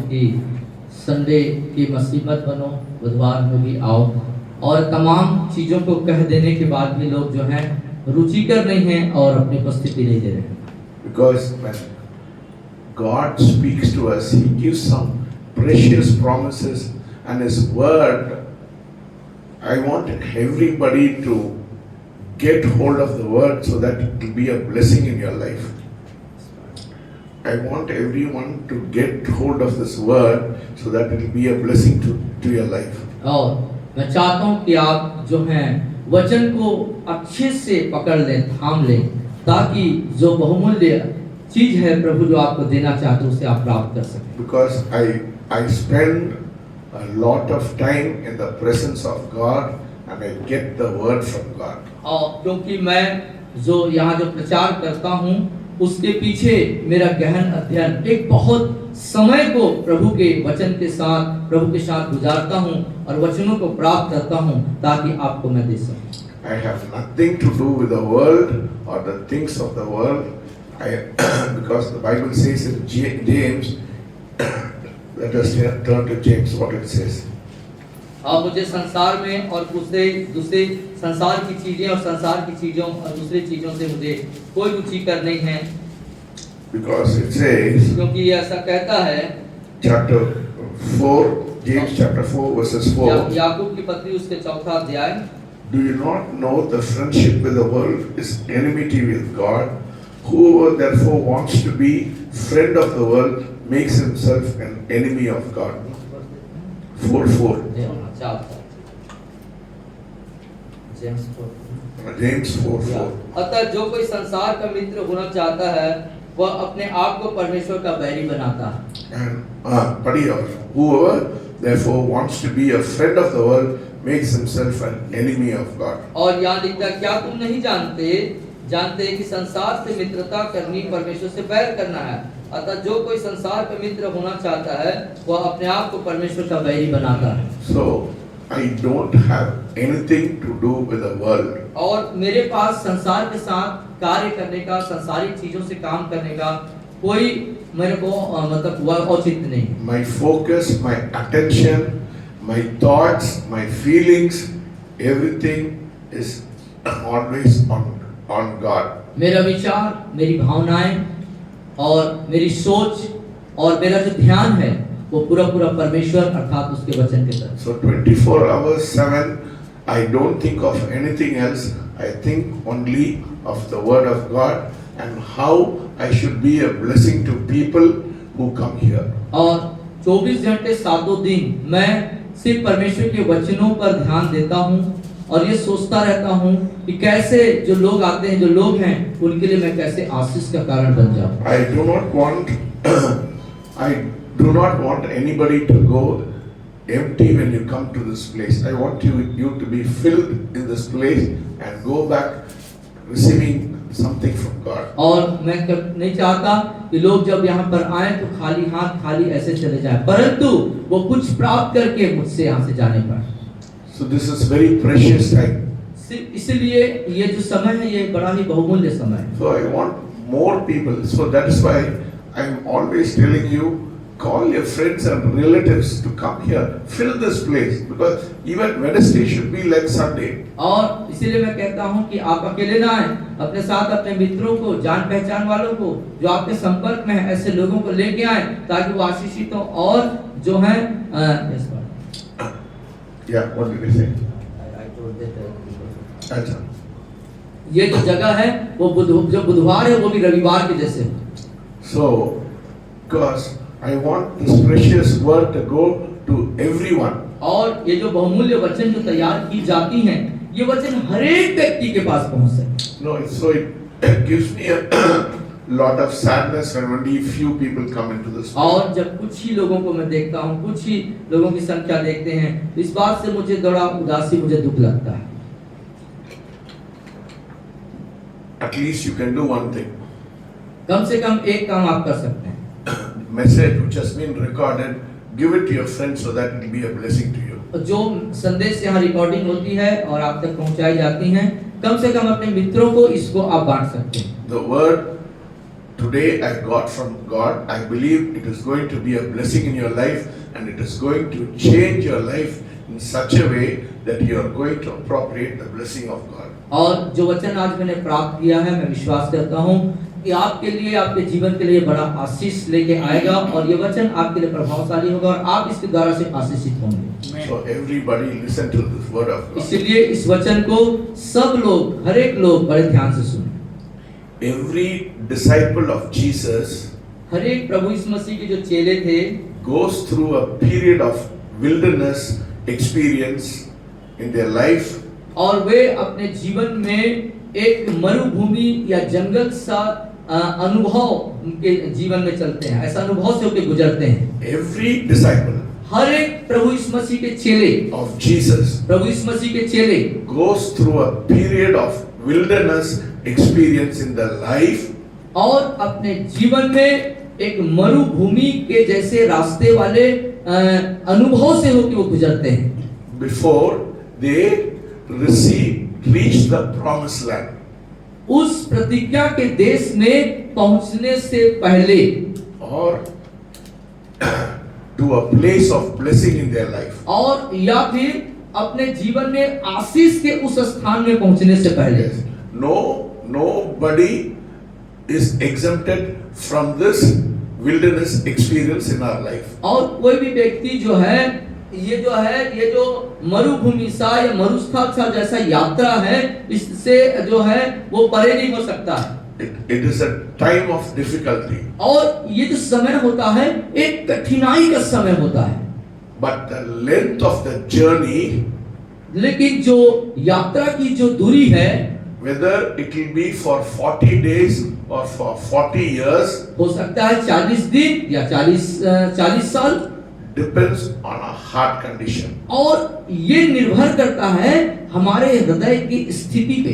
कि संडे की मसीह मत बनो, बुधवार में भी आओ, और तमाम चीज़ों को कह देने के बाद भी लोग जो हैं रुचिकर नहीं हैं और अपनी उपस्थिति नहीं दे रहे हैं। Because when God speaks to us, He gives some precious promises and His word. I want everybody to get hold of the word so that it will be a blessing in your life. I want everyone to get hold of this word so that it will be a blessing to your life. और मैं चाहता हूँ कि आप जो हैं वचन को अच्छे से पकड़ लें, थाम लें, ताकि जो बहुमूल्य चीज है प्रभु जो आपको देना चाहते हैं उसे आप प्राप्त कर सकें। Because I spend a lot of time in the presence of God and I get the word from God. और क्योंकि मैं जो यहाँ जो प्रचार करता हूँ उसके पीछे मेरा गहन अध्ययन एक बहुत समय को प्रभु के वचन के साथ प्रभु के साथ गुजारता हूँ और वचनों को प्राप्त करता हूँ ताकि आपको मैं दे सकूं। I have nothing to do with the world or the things of the world. Because the Bible says in James, let us turn to James, what it says. अब मुझे संसार में और दूसरे संसार की चीजें और संसार की चीजों और दूसरी चीजों से मुझे कोई रुचि कर नहीं है। Because it says, क्योंकि ये ऐसा कहता है, chapter 4, James chapter 4 verses 4. याकूब की पत्री उसके 4वां अध्याय। Do you not know the friendship with the world is enmity with God? Whoever therefore wants to be friend of the world makes himself an enemy of God. 4:4. James 4:4. अतः जो कोई संसार का मित्र होना चाहता है वह अपने आप को परमेश्वर का बैरी बनाता है। And पढ़िए, whoever therefore wants to be a friend of the world makes himself an enemy of God. और यहाँ लिखता है, क्या तुम नहीं जानते कि संसार से मित्रता करनी परमेश्वर से बैर करना है। अतः जो कोई संसार का मित्र होना चाहता है वह अपने आप को परमेश्वर का बैरी बनाता है। So I don't have anything to do with the world. और मेरे पास संसार के साथ कार्य करने का, संसारिक चीजों से काम करने का कोई मेरे को मतलब औचित्य नहीं। My focus, my attention, my thoughts, my feelings, everything is always on God. मेरा विचार, मेरी भावनाएं और मेरी सोच और मेरा जो ध्यान है वो पूरा परमेश्वर अर्थात उसके वचन के तरफ। So 24 hours 7, I don't think of anything else. I think only of the word of God and how I should be a blessing to people who come here. और 24 घंटे 7 दिन मैं सिर्फ परमेश्वर के वचनों पर ध्यान देता हूँ और ये सोचता रहता हूँ कि कैसे जो लोग आते हैं, जो लोग हैं, उनके लिए मैं कैसे आशीष का कारण बन जाऊँ। I do not want anybody to go empty when you come to this place. I want you to be filled in this place and go back receiving something from God. और मैं नहीं चाहता कि लोग जब यहाँ पर आए तो खाली हाथ खाली ऐसे चले जाएं, परंतु वो कुछ प्राप्त करके मुझसे यहाँ से जाने पाए। So this is very precious time. इसलिए ये जो समय है ये बड़ा ही बहुमूल्य समय है। So I want more people. So that is why I am always telling you, call your friends and relatives to come here, fill this place, because even Wednesday should be like Sunday. और इसीलिए मैं कहता हूँ कि आप अकेले ना आए, अपने साथ अपने मित्रों को, जान पहचान वालों को, जो आपके संपर्क में है, ऐसे लोगों को लेके आए ताकि वो आशीषित हो। और जो है Yeah, what did you say? अच्छा, ये जो जगह है वो जो बुधवार है वो भी रविवार के जैसे। So, because I want this precious word to go to everyone. और ये जो बहुमूल्य वचन जो तैयार की जाती हैं, ये वचन हर एक व्यक्ति के पास पहुंच सके। No, so it gives me a lot of sadness when only few people come into this. और जब कुछ ही लोगों को मैं देखता हूँ, कुछ ही लोगों की संख्या देखते हैं, तो इस बात से मुझे बड़ा उदासी, मुझे दुख लगता है। At least you can do one thing. कम से कम एक काम आप कर सकते हैं। Message which has been recorded, give it to your friends so that it will be a blessing to you. जो संदेश यहाँ रिकॉर्डिंग होती है और आप तक पहुँचाई जाती हैं, कम से कम अपने मित्रों को इसको आप बांट सकते हैं। The word today I got from God. I believe it is going to be a blessing in your life, and it is going to change your life in such a way that you are going to appropriate the blessing of God. और जो वचन आज मैंने प्राप्त किया है, मैं विश्वास करता हूँ कि आपके लिए, आपके जीवन के लिए बड़ा आशीष लेके आएगा, और ये वचन आपके लिए प्रभावशाली होगा और आप इसके द्वारा से आशीषित होंगे। So everybody listen to this word of God. इसलिए इस वचन को सब लोग, हर एक लोग बड़े ध्यान से सुने। Every disciple of Jesus हर एक प्रभु यीशु मसीह के जो चेले थे goes through a period of wilderness experience in their life, और वे अपने जीवन में एक मरुभूमि या जंगल सा अनुभव उनके जीवन में चलते हैं, ऐसा अनुभव से होकर गुजरते हैं। every disciple हर एक प्रभु यीशु मसीह के चेले, of Jesus प्रभु यीशु मसीह के चेले goes through a period of wilderness experience in their life, और अपने जीवन में एक मरुभूमि के जैसे रास्ते वाले अनुभव से होकर वो गुजरते हैं before they reach the promised land. उस प्रतिज्ञा के देश में पहुंचने से पहले, Or to a place of blessing in their life. और या फिर अपने जीवन में आशीष के उस स्थान में पहुंचने से पहले। Yes. Nobody is exempted from this wilderness experience in our life. और कोई भी व्यक्ति जो है ये जो मरुभूमि सा या मरुस्थल सा जैसा यात्रा है, इससे जो है वो परे नहीं हो सकता है। It is a time of difficulty. और ये जो समय होता है एक कठिनाई का समय होता है। But the length of the journey, लेकिन जो यात्रा की जो दूरी है, whether it will be for 40 days or for 40 years, हो सकता है 40 दिन या 40 साल, depends on our heart condition और ये निर्भर करता है हमारे हृदय की स्थिति पे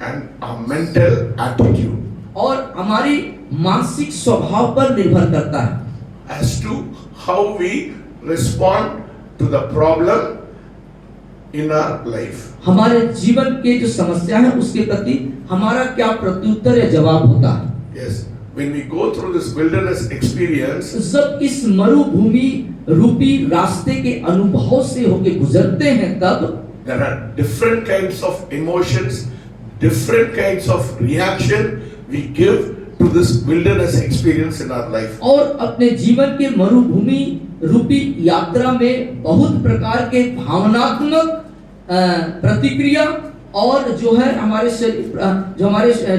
and our mental attitude और हमारी मानसिक स्वभाव पर निर्भर करता है as to how we respond to the problem in our life. हमारे जीवन के जो समस्या है उसके प्रति हमारा क्या प्रत्युत्तर या जवाब होता है। Yes, when we go through this wilderness experience, जब इस मरुभूमि रूपी रास्ते के अनुभव से होके गुजरते हैं, तब there are different kinds of emotions, different kinds of reaction we give to this wilderness experience in our life. और अपने जीवन के मरुभूमि रूपी यात्रा में बहुत प्रकार के भावनात्मक प्रतिक्रिया और जो है हमारे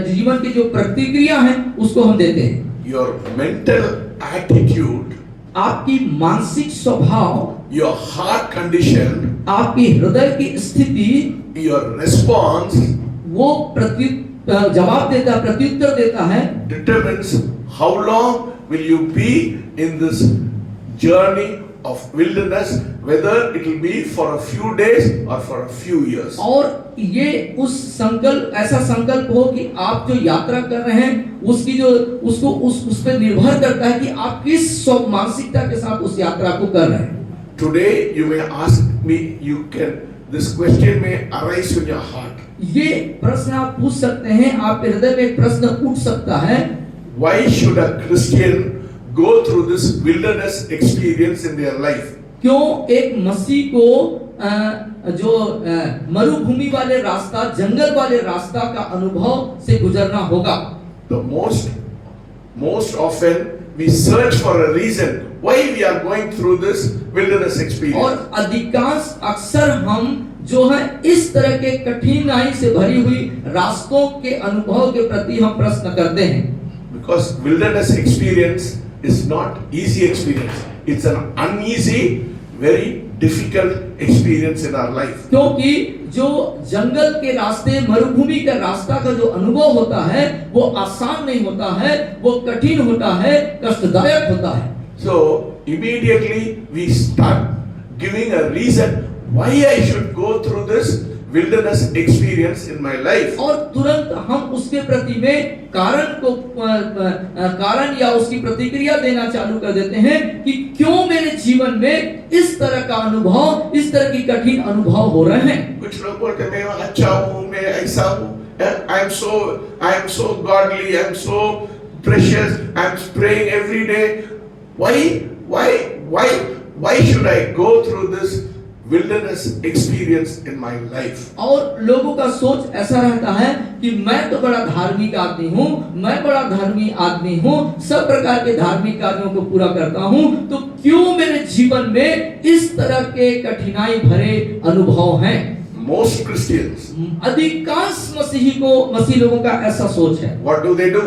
जीवन की जो प्रतिक्रिया है उसको हम देते हैं। Your mental attitude, आपकी मानसिक स्वभाव, your heart condition, आपकी हृदय की स्थिति, your response वो जवाब देता है, प्रत्युत्तर देता है, determines how long will you be in this journey of wilderness, whether it will be for a few days or for a few years. और ये ऐसा संकल्प हो कि आप जो यात्रा कर रहे हैं उसकी जो उस पे निर्भर करता है कि आप किस मानसिकता के साथ उस यात्रा को कर रहे हैं। Today you may ask me, this question may arise in your heart. ये प्रश्न आप पूछ सकते हैं, आपके हृदय में एक प्रश्न उठ सकता है, Why should a Christian go through this wilderness experience in their life? क्यों एक मसीह को जो मरुभूमि वाले रास्ता, जंगल वाले रास्ता का अनुभव से गुजरना होगा? The most often we search for a reason why we are going through this wilderness experience. और अधिकांश अक्सर हम जो है इस तरह के कठिनाई से भरी हुई रास्तों के अनुभव के प्रति हम प्रश्न करते हैं। Because wilderness experience is not easy experience. It's an uneasy, very difficult experience in our life. क्योंकि जो जंगल के रास्ते, मरुभूमि का रास्ता का जो अनुभव होता है वो आसान नहीं होता है, वो कठिन होता है, कष्टदायक होता है। So immediately we start giving a reason why I should go through this wilderness experience in my life. और तुरंत हम उसके प्रति में कारण या उसकी प्रतिक्रिया देना चालू कर देते हैं कि क्यों मेरे जीवन में इस तरह का अनुभव, इस तरह की कठिन अनुभव हो रहे हैं। कुछ लोग बोलते हैं मैं अच्छा हूँ, मैं ऐसा हूँ, I am so godly, I am so precious. I'm praying every day. Why should I go through this wilderness experience in my life? और लोगों का सोच ऐसा रहता है कि मैं तो बड़ा धार्मिक आदमी हूँ, मैं बड़ा धार्मिक आदमी हूँ, सब प्रकार के धार्मिक कार्यों को पूरा करता हूँ, तो क्यों मेरे जीवन में इस तरह के कठिनाई भरे अनुभव हैं? Most Christians, अधिकांश मसीह लोगों का ऐसा सोच है। what do they do?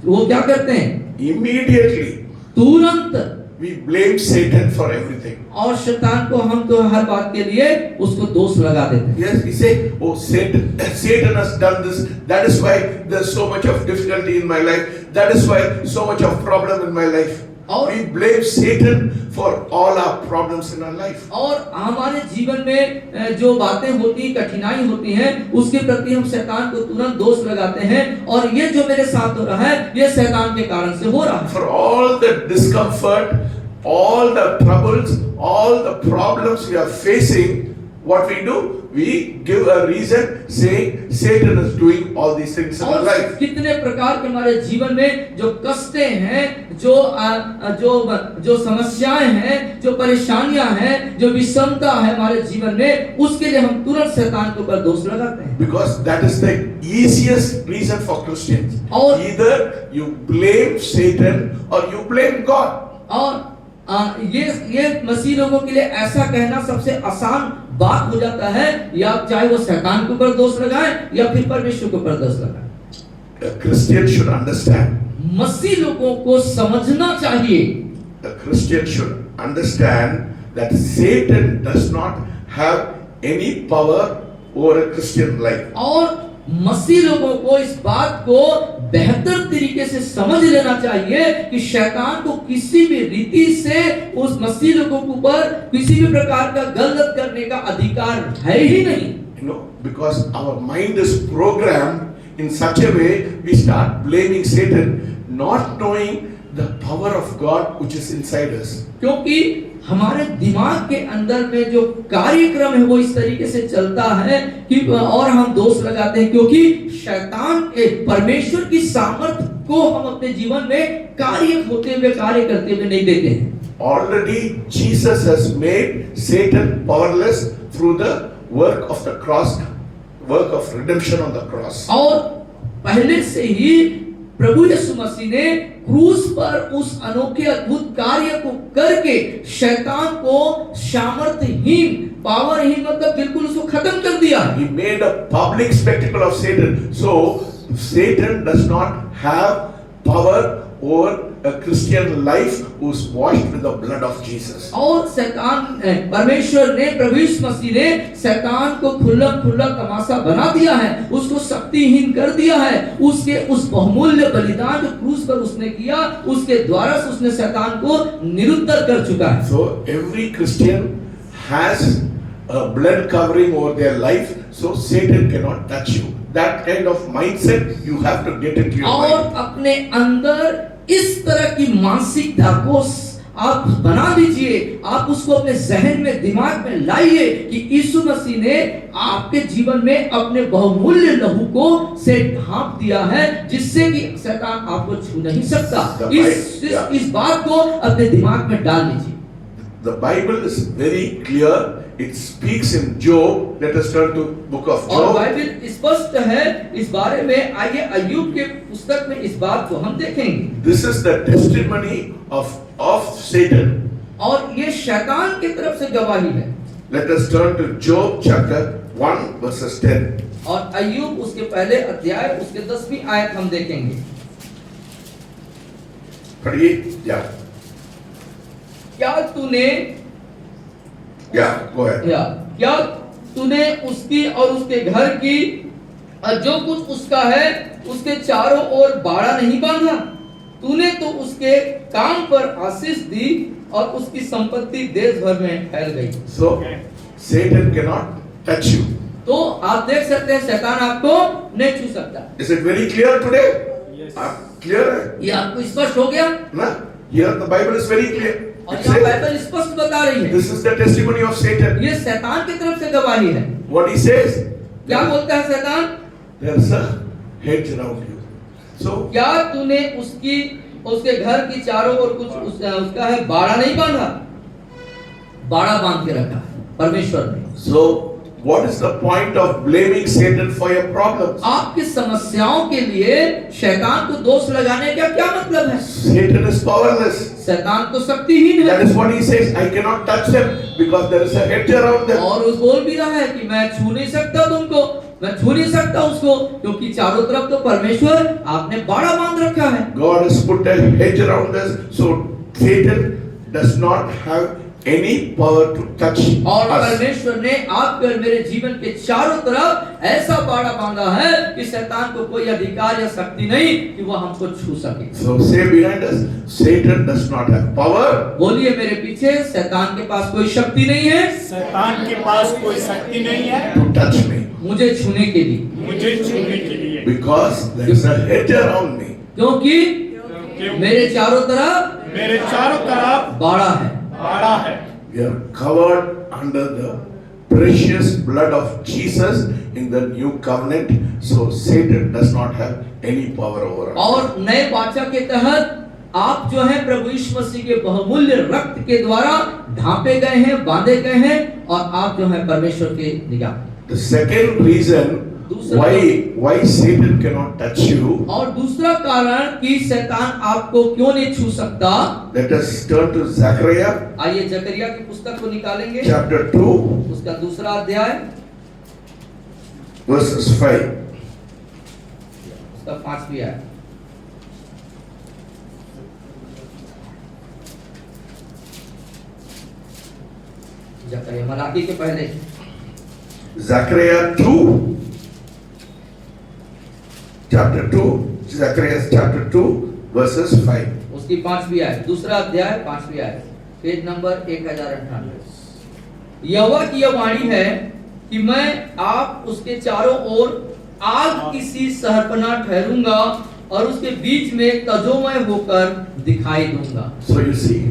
वो क्या करते हैं? Immediately तुरंत we blame Satan for everything. और शैतान को हम तो हर बात के लिए उसको दोष लगा देते हैं। Yes, we say, oh, Satan has done this. That is why there's so much of difficulty in my life. That is why so much of problem in my life. और We blame Satan for all our problems in our life. और हमारे जीवन में जो बातें होती, कठिनाई होती हैं, उसके प्रति हम शैतान को तुरंत दोष लगाते हैं, और ये जो मेरे साथ हो रहा है, ये शैतान के कारण से हो रहा है। For all the discomfort, all the troubles, all the problems we are facing, what we do? We give a reason saying Satan is doing all these things in our और life. कितने प्रकार के हमारे जीवन में जो कष्टें हैं, जो समस्याएं हैं, जो परेशानियां हैं, जो विषमता है हमारे जीवन में, उसके लिए हम तुरंत शैतान के ऊपर दोष लगाते हैं। Because that is the easiest reason for Christians. और Either you blame Satan or you blame God. और ये मसीह लोगों के लिए ऐसा कहना सबसे आसान बात हो जाता है, या चाहे वो शैतान के ऊपर दोष लगाएं या फिर परमेश्वर के ऊपर दोष लगाएं। A Christian should understand. मसीह लोगों को समझना चाहिए, A Christian should understand that Satan does not have any power over a Christian life. और मसीह लोगों को इस बात को बेहतर तरीके से समझ लेना चाहिए कि शैतान को किसी भी रीति से उस मसीह लोगों के ऊपर किसी भी प्रकार का गलत करने का अधिकार है ही नहीं। You know, because our mind is programmed in such a way, we start blaming Satan, not knowing the power of God which is inside us. क्योंकि हमारे दिमाग के अंदर में जो कार्यक्रम है वो इस तरीके से चलता है कि और हम दोष लगाते हैं, क्योंकि शैतान परमेश्वर की सामर्थ्य को हम अपने जीवन में कार्य करते हुए नहीं देते हैं। Already Jesus has made Satan powerless through the work of the cross, work of redemption on the cross. और पहले से ही प्रभु यीशु मसीह ने क्रूस पर उस अनोखे अद्भुत कार्य को करके शैतान को सामर्थ्यहीन, पावरहीन, मतलब बिल्कुल उसको खत्म कर दिया। He made a public spectacle of Satan. So Satan does not have power over a Christian life who's washed with the blood of Jesus. और शैतान परमेश्वर ने, प्रभु यीशु मसीह ने शैतान को खुला तमाशा बना दिया है, उसको शक्तिहीन कर दिया है। उसके उस बहुमूल्य बलिदान जो क्रूस पर उसने किया, उसके द्वारा से उसने शैतान को निरुद्ध कर चुका है। So every Christian has a blood covering over their life, so Satan cannot touch you. That kind of mindset you have to get into your और mind. अपने अंदर इस तरह की मानसिकता को आप बना लीजिए, आप उसको अपने जहन में, दिमाग में लाइए कि यीशु मसीह ने आपके जीवन में अपने बहुमूल्य लहू को से ढांप दिया है, जिससे कि शैतान आपको छू नहीं सकता। इस बात को अपने दिमाग में डाल लीजिए। The Bible is very clear. It speaks in Job. Let us turn to book of और Job. बाइबल स्पष्ट है इस बारे में। आइए अय्यूब के पुस्तक में इस बात को हम देखेंगे। This is the testimony of Satan. और ये शैतान की तरफ से गवाही है। Let us turn to Job chapter 1 verses 10. और अय्यूब उसके पहले अध्याय उसके 10वीं आयत हम देखेंगे। पढ़िए। क्या तूने उसकी और उसके घर की और जो कुछ उसका है उसके चारों ओर बाड़ा नहीं बांधा? तूने तो उसके काम पर आशीष दी और उसकी संपत्ति देश भर में फैल गई। So Satan cannot touch you. तो आप देख सकते हैं शैतान आपको नहीं छू सकता। Is it very clear today? Yes. Clear है? ये आपको स्पष्ट हो गया ना? Here the Bible is very clear. और It यहाँ says, बाइबल स्पष्ट बता रही है। this is the testimony of Satan. ये शैतान की तरफ से गवाही है। What he says? क्या बोलता है शैतान? There's a hedge around you. So क्या तूने उसके घर की चारों ओर कुछ उसका है बाड़ा नहीं बांधा? बाड़ा बांध के रखा है परमेश्वर ने। what is the point of blaming Satan for your problems? आपकी समस्याओं के लिए शैतान को दोष लगाने का क्या मतलब है? Satan is powerless. शैतान तो शक्तिहीन है। That is what he says. I cannot touch them because there is a hedge around them. और उस बोल भी रहा है कि मैं छू नहीं सकता तुमको, मैं छू नहीं सकता उसको, क्योंकि चारों तरफ तो परमेश्वर आपने बाड़ा बांध रखा है। God has put a hedge around us, so Satan does not have any power to touch और us. परमेश्वर ने आपके और मेरे जीवन के चारों तरफ ऐसा बाड़ा बांधा है कि शैतान को कोई अधिकार या शक्ति नहीं कि वो हमको छू सके। So say behind us, Satan does not have power. बोलिए मेरे पीछे, शैतान के पास कोई शक्ति नहीं है, शैतान के पास कोई शक्ति नहीं है To touch me, मुझे छूने के लिए, मुझे छूने के लिए, because there is a hedge around me. क्योंकि क्योंकि मेरे चारों तरफ मेरे चारों तरफ बाड़ा है। बाड़ा है। We are covered under the precious blood of Jesus in the new covenant, so Satan does not have any power over us. और नए वाचा के तहत आप जो है प्रभु यीशु मसीह के बहुमूल्य रक्त के द्वारा ढांपे गए हैं, बांधे गए हैं, और आप जो है परमेश्वर के निगाह। The second reason why Satan cannot touch you, और दूसरा कारण कि शैतान आपको क्यों नहीं छू सकता, let us turn to Zechariah आइए जकरिया की पुस्तक को निकालेंगे, chapter 2 उसका दूसरा अध्याय, verses 5. उसका 5वीं आयत। जकरिया मलाकी के पहले, Zechariah 2 chapter 2, Zechariah chapter 2 verses 5. उसकी 5वीं आयत, दूसरा अध्याय 5वीं आयत, पेज नंबर 1098। यहोवा की यह वाणी है कि मैं आप उसके चारों ओर आग की सी सहरपना ठहरूंगा और उसके बीच में तजोमय होकर दिखाई दूंगा। So you see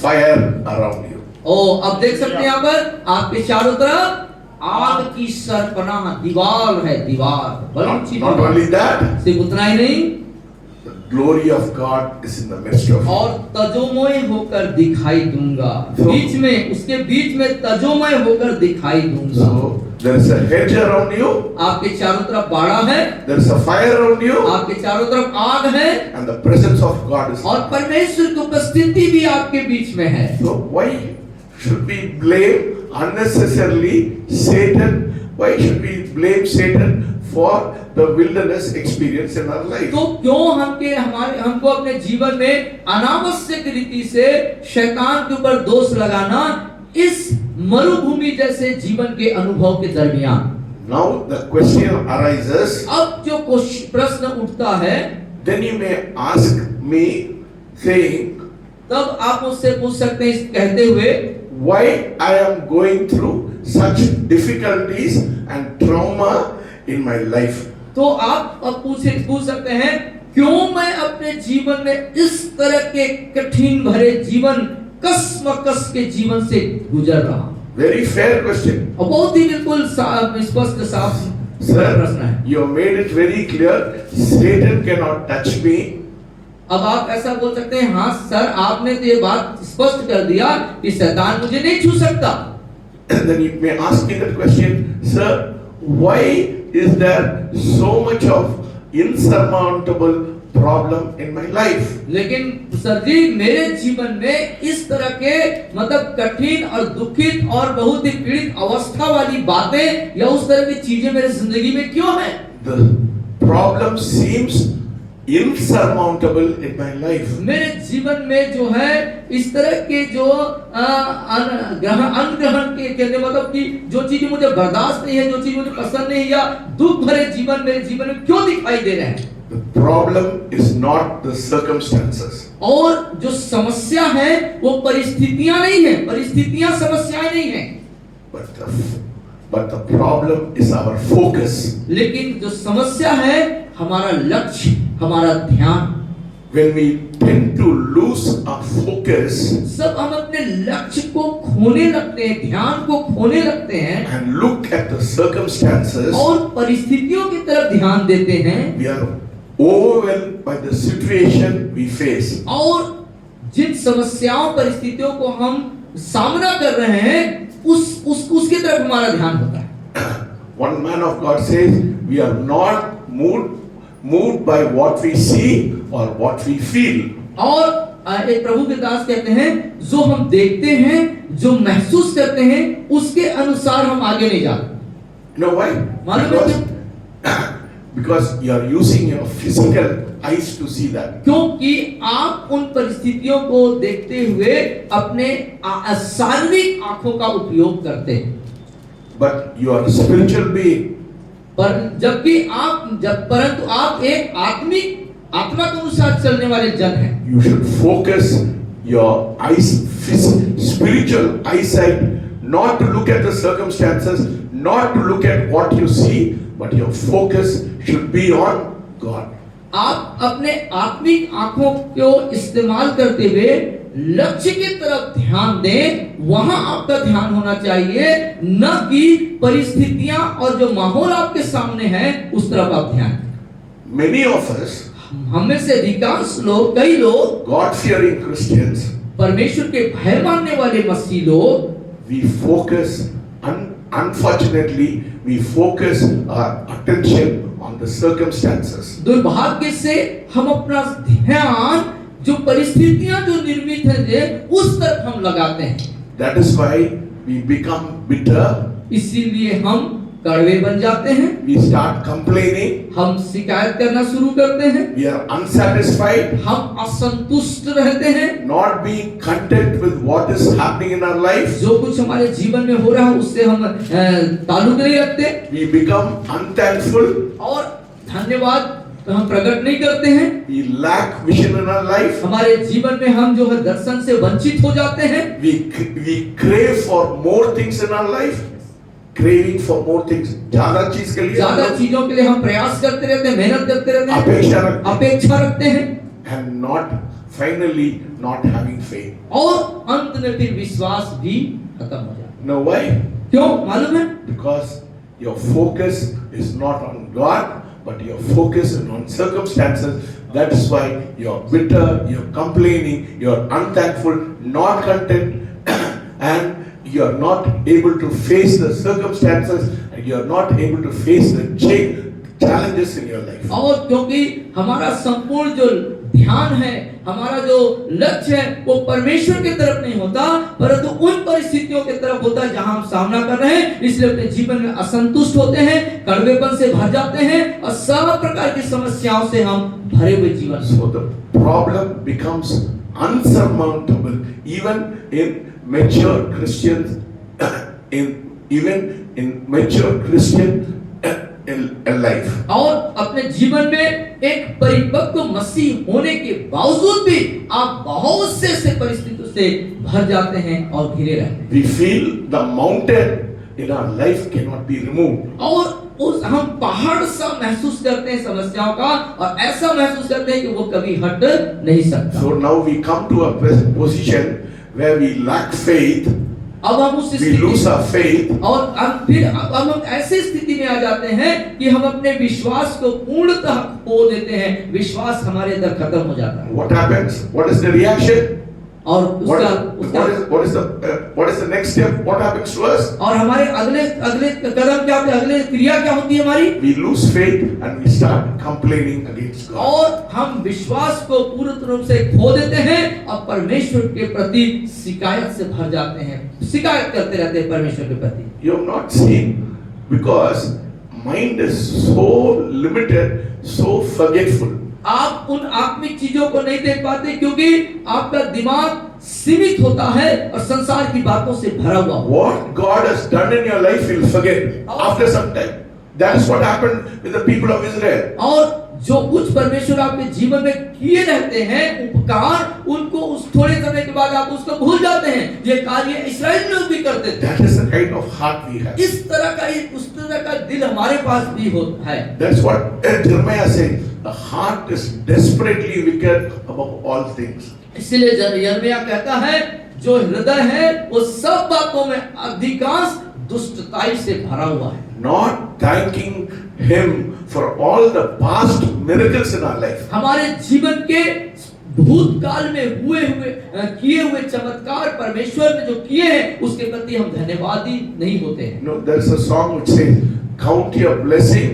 fire around you. ओ अब देख सकते हैं यहाँ पर आपके चारों तरफ आग की सरपनाह दीवार है, दीवार। Not only that, सिर्फ उतना ही नहीं, the glory of God is in the midst of you. और तजोमय होकर दिखाई दूंगा, बीच में, उसके बीच में तजोमय होकर दिखाई दूंगा। So there is a hedge around you, आपके चारों तरफ बाड़ा है, there is a fire around you, आपके चारों तरफ आग है, and the presence of God is. और परमेश्वर की उपस्थिति भी आपके बीच में है। So why should we blame unnecessarily Satan? Why should we blame Satan for the wilderness experience in our life? तो क्यों हमको अपने जीवन में अनावश्यक रीति से शैतान के ऊपर दोष लगाना इस मरुभूमि जैसे जीवन के अनुभव के दरमियान? Now the question arises, अब जो प्रश्न उठता है, then you may ask me saying, तब आप मुझसे पूछ सकते हैं कहते हुए, why I am going through such difficulties and trauma in my life? तो आप अब पूछ सकते हैं क्यों मैं अपने जीवन में इस तरह के कठिन भरे जीवन, कसमकस के जीवन से गुजर रहा हूं। Very fair question. और बहुत ही बिल्कुल स्पष्ट साफ प्रश्न है। You have made it very clear, Satan cannot touch me. अब आप ऐसा बोल सकते हैं, हाँ सर आपने तो ये बात स्पष्ट कर दिया कि शैतान मुझे नहीं छू सकता। And then you may ask me that question, sir, why is there so much of insurmountable problem in my life? लेकिन सर जी मेरे जीवन में इस तरह के मतलब कठिन और दुखित और बहुत ही पीड़ित अवस्था वाली बातें या उस तरह की चीजें मेरे जिंदगी में क्यों हैं? The problem seems insurmountable in my life. मेरे जीवन में जो है इस तरह के जो अनग्रहण के कहने मतलब कि जो चीजें मुझे बर्दाश्त नहीं है, जो चीज मुझे पसंद नहीं, या दुख भरे जीवन मेरे जीवन में क्यों दिखाई दे रहे हैं? The problem is not the circumstances. और जो समस्या है वो परिस्थितियां नहीं है, परिस्थितियां समस्याएं नहीं है, But the problem is our focus. लेकिन जो समस्या है हमारा लक्ष्य, हमारा ध्यान। When we tend to lose our focus सब हम अपने लक्ष्य को खोने लगते हैं, ध्यान को खोने लगते हैं, and look at the circumstances, और परिस्थितियों की तरफ ध्यान देते हैं, we are overwhelmed by the situation we face. और जिन समस्याओं परिस्थितियों को हम सामना कर रहे हैं उसकी तरफ हमारा ध्यान होता है। One man of God says, we are not moved by what we see or what we feel. और एक प्रभु के दास कहते हैं, जो हम देखते हैं, जो महसूस करते हैं, उसके अनुसार हम आगे नहीं जाते। You know why? मालूम है Because you are using your physical eyes to see that. क्योंकि आप उन परिस्थितियों को देखते हुए अपने शारीरिक आंखों का उपयोग करते हैं। But you are a spiritual being. परंतु आप एक आत्मा के अनुसार चलने वाले जन हैं। You should focus your eyes, spiritual eyesight, not to look at the circumstances, not to look at what you see, but your focus should be on God. आप अपने आत्मिक आंखों को इस्तेमाल करते हुए लक्ष्य की तरफ ध्यान दें, वहां आपका ध्यान होना चाहिए, न कि परिस्थितियां और जो माहौल आपके सामने है उस तरफ आप ध्यान दें। Many of us, हमें से अधिकांश लोग, कई लोग, God-fearing Christians, परमेश्वर के भय मानने वाले मसीह लोग, we focus, unfortunately, we focus our attention on the circumstances. दुर्भाग्य से हम अपना ध्यान जो परिस्थितियां जो निर्मित हैं उस तरफ हम लगाते हैं। That is why we become bitter. इसीलिए हम कड़वे बन जाते हैं। We start complaining. हम शिकायत करना शुरू करते हैं। We are unsatisfied. हम असंतुष्ट रहते हैं। Not being content with what is happening in our life. जो कुछ हमारे जीवन में हो रहा है उससे हम ताल्लुक नहीं रखते। We become unthankful. और धन्यवाद हम प्रकट नहीं करते हैं। We lack vision in our life. हमारे जीवन में हम जो है दर्शन से वंचित हो जाते हैं। We crave for more things in our life. Craving for more things. ज्यादा चीज के लिए, ज्यादा चीजों के लिए हम प्रयास करते रहते हैं, मेहनत करते रहते हैं, अपेक्षा रखते हैं, and finally not having faith. और अंत में फिर विश्वास भी खत्म हो जाता है। Know why? क्यों मालूम है? Because your focus is not on God, but your focus is on circumstances. That is why you're bitter, you're complaining, you're unthankful, not content, and you're not able to face the circumstances, and you're not able to face the challenges in your life. और क्योंकि हमारा संपूर्ण जो ध्यान है, हमारा जो लक्ष्य है, वो परमेश्वर की तरफ नहीं होता, परंतु उन परिस्थितियों की तरफ होता है जहां हम सामना कर रहे हैं। इसलिए अपने जीवन में असंतुष्ट होते हैं, कड़वेपन से भर जाते हैं और सब प्रकार की समस्याओं से हम भरे हुए जीवन। So the problem becomes unsurmountable even in mature Christians, even in mature Christian life. और अपने जीवन में एक परिपक्व मसीह होने के बावजूद भी आप बहुत से परिस्थितियों से भर जाते हैं और घिरे रहते हैं। We feel the mountain in our life cannot be removed. और हम पहाड़ सा महसूस करते हैं समस्याओं का, और ऐसा महसूस करते हैं कि वो कभी हट नहीं सकता। So now we come to a position where we lack faith. अब हम उस we lose our faith. और अब हम ऐसी स्थिति में आ जाते हैं कि हम अपने विश्वास को पूर्णतः खो देते हैं, विश्वास हमारे अंदर खत्म हो जाता है। What happens? What is the reaction? और what is the next step? What happens to us? और हमारे अगले कदम क्या होते हैं, अगले क्रिया क्या होती है हमारी? We lose faith and we start complaining against God. और हम विश्वास को पूर्ण रूप से खो देते हैं और परमेश्वर के प्रति शिकायत से भर जाते हैं, शिकायत करते रहते हैं परमेश्वर के प्रति। You have not seen, because mind is so limited, so forgetful. आप उन आत्मिक चीजों को नहीं देख पाते क्योंकि आपका दिमाग सीमित होता है और संसार की बातों से भरा हुआ। What God has done in your life, you'll forget after some time. That is what happened with the people of Israel. और जो कुछ परमेश्वर आपके जीवन में किए रहते हैं उपकार, उनको उस थोड़े समय के बाद आप उसको भूल जाते हैं। ये कार्य इस्राएल लोग भी करते थे। That is the kind of heart we have. उस तरह का दिल हमारे पास भी होता है। That's what Jeremiah said. The heart is desperately wicked above all things. इसलिए यिर्मयाह कहता है, जो हृदय है वो सब बातों में अधिकांश दुष्टताई से भरा हुआ है। not thanking Him for all the past miracles in our life. हमारे जीवन के भूतकाल में किए हुए चमत्कार परमेश्वर ने जो किए हैं उसके प्रति हम धन्यवादी नहीं होते हैं। You know, there's a song which says, "Count your blessing,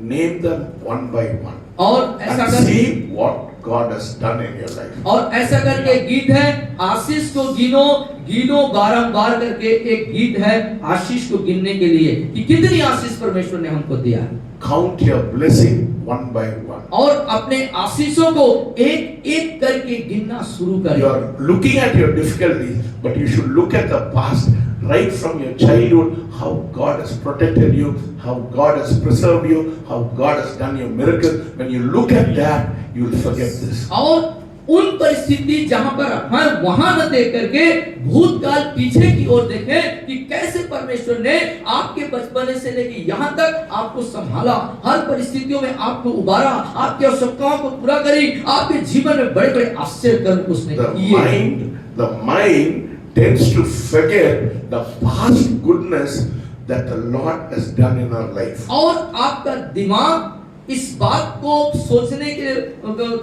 name them one by one, और ऐसा and कर see what God has done in your life." और ऐसा करके एक गीत है, आशीष को गिनो गिनो बारंबार करके एक गीत है आशीष को गिनने के लिए कि कितनी आशीष परमेश्वर ने हमको दिया है। Count your blessing one by one. और अपने आशीषों को एक एक करके गिनना शुरू You करें। are looking at your difficulties, but you should look at the past, right from your childhood, how God has protected you, how God has preserved you, how God has done your miracle. When you look at that, you will forget this. और उन परिस्थिति जहां पर हम वहां न देख करके भूतकाल पीछे की ओर देखें कि कैसे परमेश्वर ने आपके बचपन से लेकर यहां तक आपको संभाला, हर परिस्थितियों में आपको उबारा, आपकी आवश्यकताओं को पूरा करी, आपके जीवन में बड़े बड़े आश्चर्य कर्म उसने किए। The mind tends to forget the past goodness that the Lord has done in our life. और आपका दिमाग इस बात को सोचने के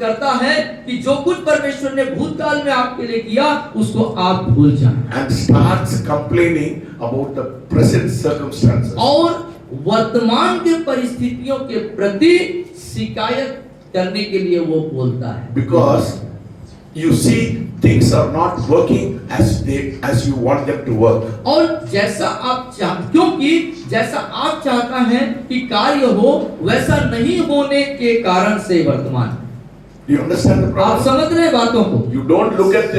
करता है कि जो कुछ परमेश्वर ने भूतकाल में आपके लिए किया उसको आप भूल जाएं, And starts complaining about the present circumstances. और वर्तमान के परिस्थितियों के प्रति शिकायत करने के लिए वो बोलता है। Because you see things are not working as you want them to work. और जैसा आप क्योंकि जैसा आप चाहता हैं कि कार्य हो वैसा नहीं होने के कारण से वर्तमान। Do you understand the आप problem? समझ रहे हैं बातों को? You don't look at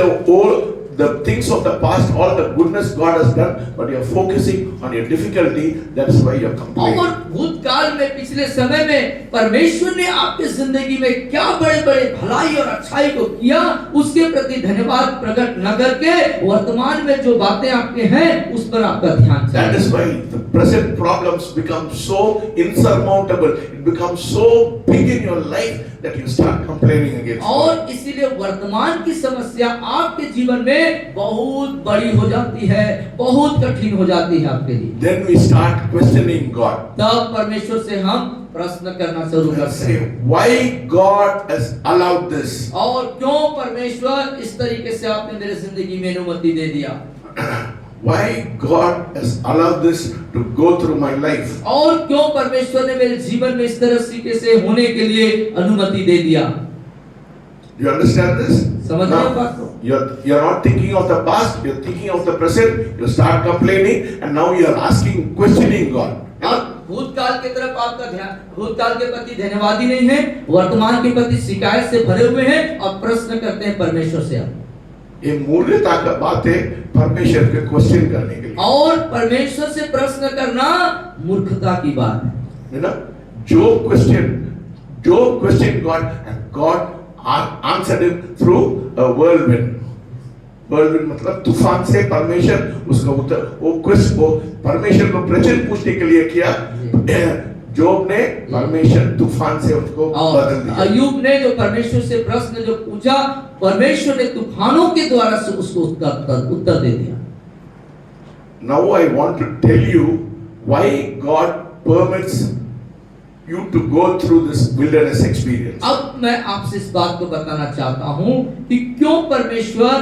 the things of the past, all the goodness God has done, but you're focusing on your difficulty. That's why you're complaining. और भूतकाल में पिछले समय में परमेश्वर ने आपकी जिंदगी में क्या बड़े बड़े भलाई और अच्छाई को किया उसके प्रति धन्यवाद प्रकट न करके वर्तमान में जो बातें आपके हैं उस पर आपका ध्यान That is चाहिए। why the present problems become so insurmountable. It becomes so big in your life that you start complaining against God. और इसीलिए वर्तमान की समस्या आपके जीवन में बहुत बड़ी हो जाती है, बहुत कठिन हो जाती है आपके लिए। Then we start questioning God. तब परमेश्वर से हम प्रश्न करना शुरू And करते say, हैं, why God has allowed this? और क्यों परमेश्वर इस तरीके से आपने मेरे जिंदगी में अनुमति दे दिया? Why God has allowed this to go through my life? और क्यों परमेश्वर ने मेरे जीवन में इस तरीके से होने के लिए अनुमति दे दिया? You understand this? समझ रहे हो Now, बात को? you're not thinking of the past, you're thinking of the present, you start complaining, and now you're asking, questioning God. अब भूतकाल की तरफ आपका ध्यान, भूतकाल के प्रति धन्यवादी नहीं है, वर्तमान के प्रति शिकायत से भरे हुए हैं और प्रश्न करते हैं परमेश्वर से। ये मूर्खता का बात है परमेश्वर के क्वेश्चन करने के लिए। और परमेश्वर से प्रश्न करना मूर्खता की बात है। You know, Job questioned God, and God answered him through a whirlwind. Whirlwind मतलब तूफान से परमेश्वर उसका उत्तर वो परमेश्वर को प्रश्न पूछने के लिए किया। जोब ने परमेश्वर तूफान से उसको बदल दिया। अय्यूब ने जो परमेश्वर से प्रश्न जो पूछा परमेश्वर ने तूफानों के द्वारा से उसको उत्तर दे दिया। Now I want to tell you why God permits you to go through this wilderness experience. अब मैं आपसे इस बात को बताना चाहता हूँ कि क्यों परमेश्वर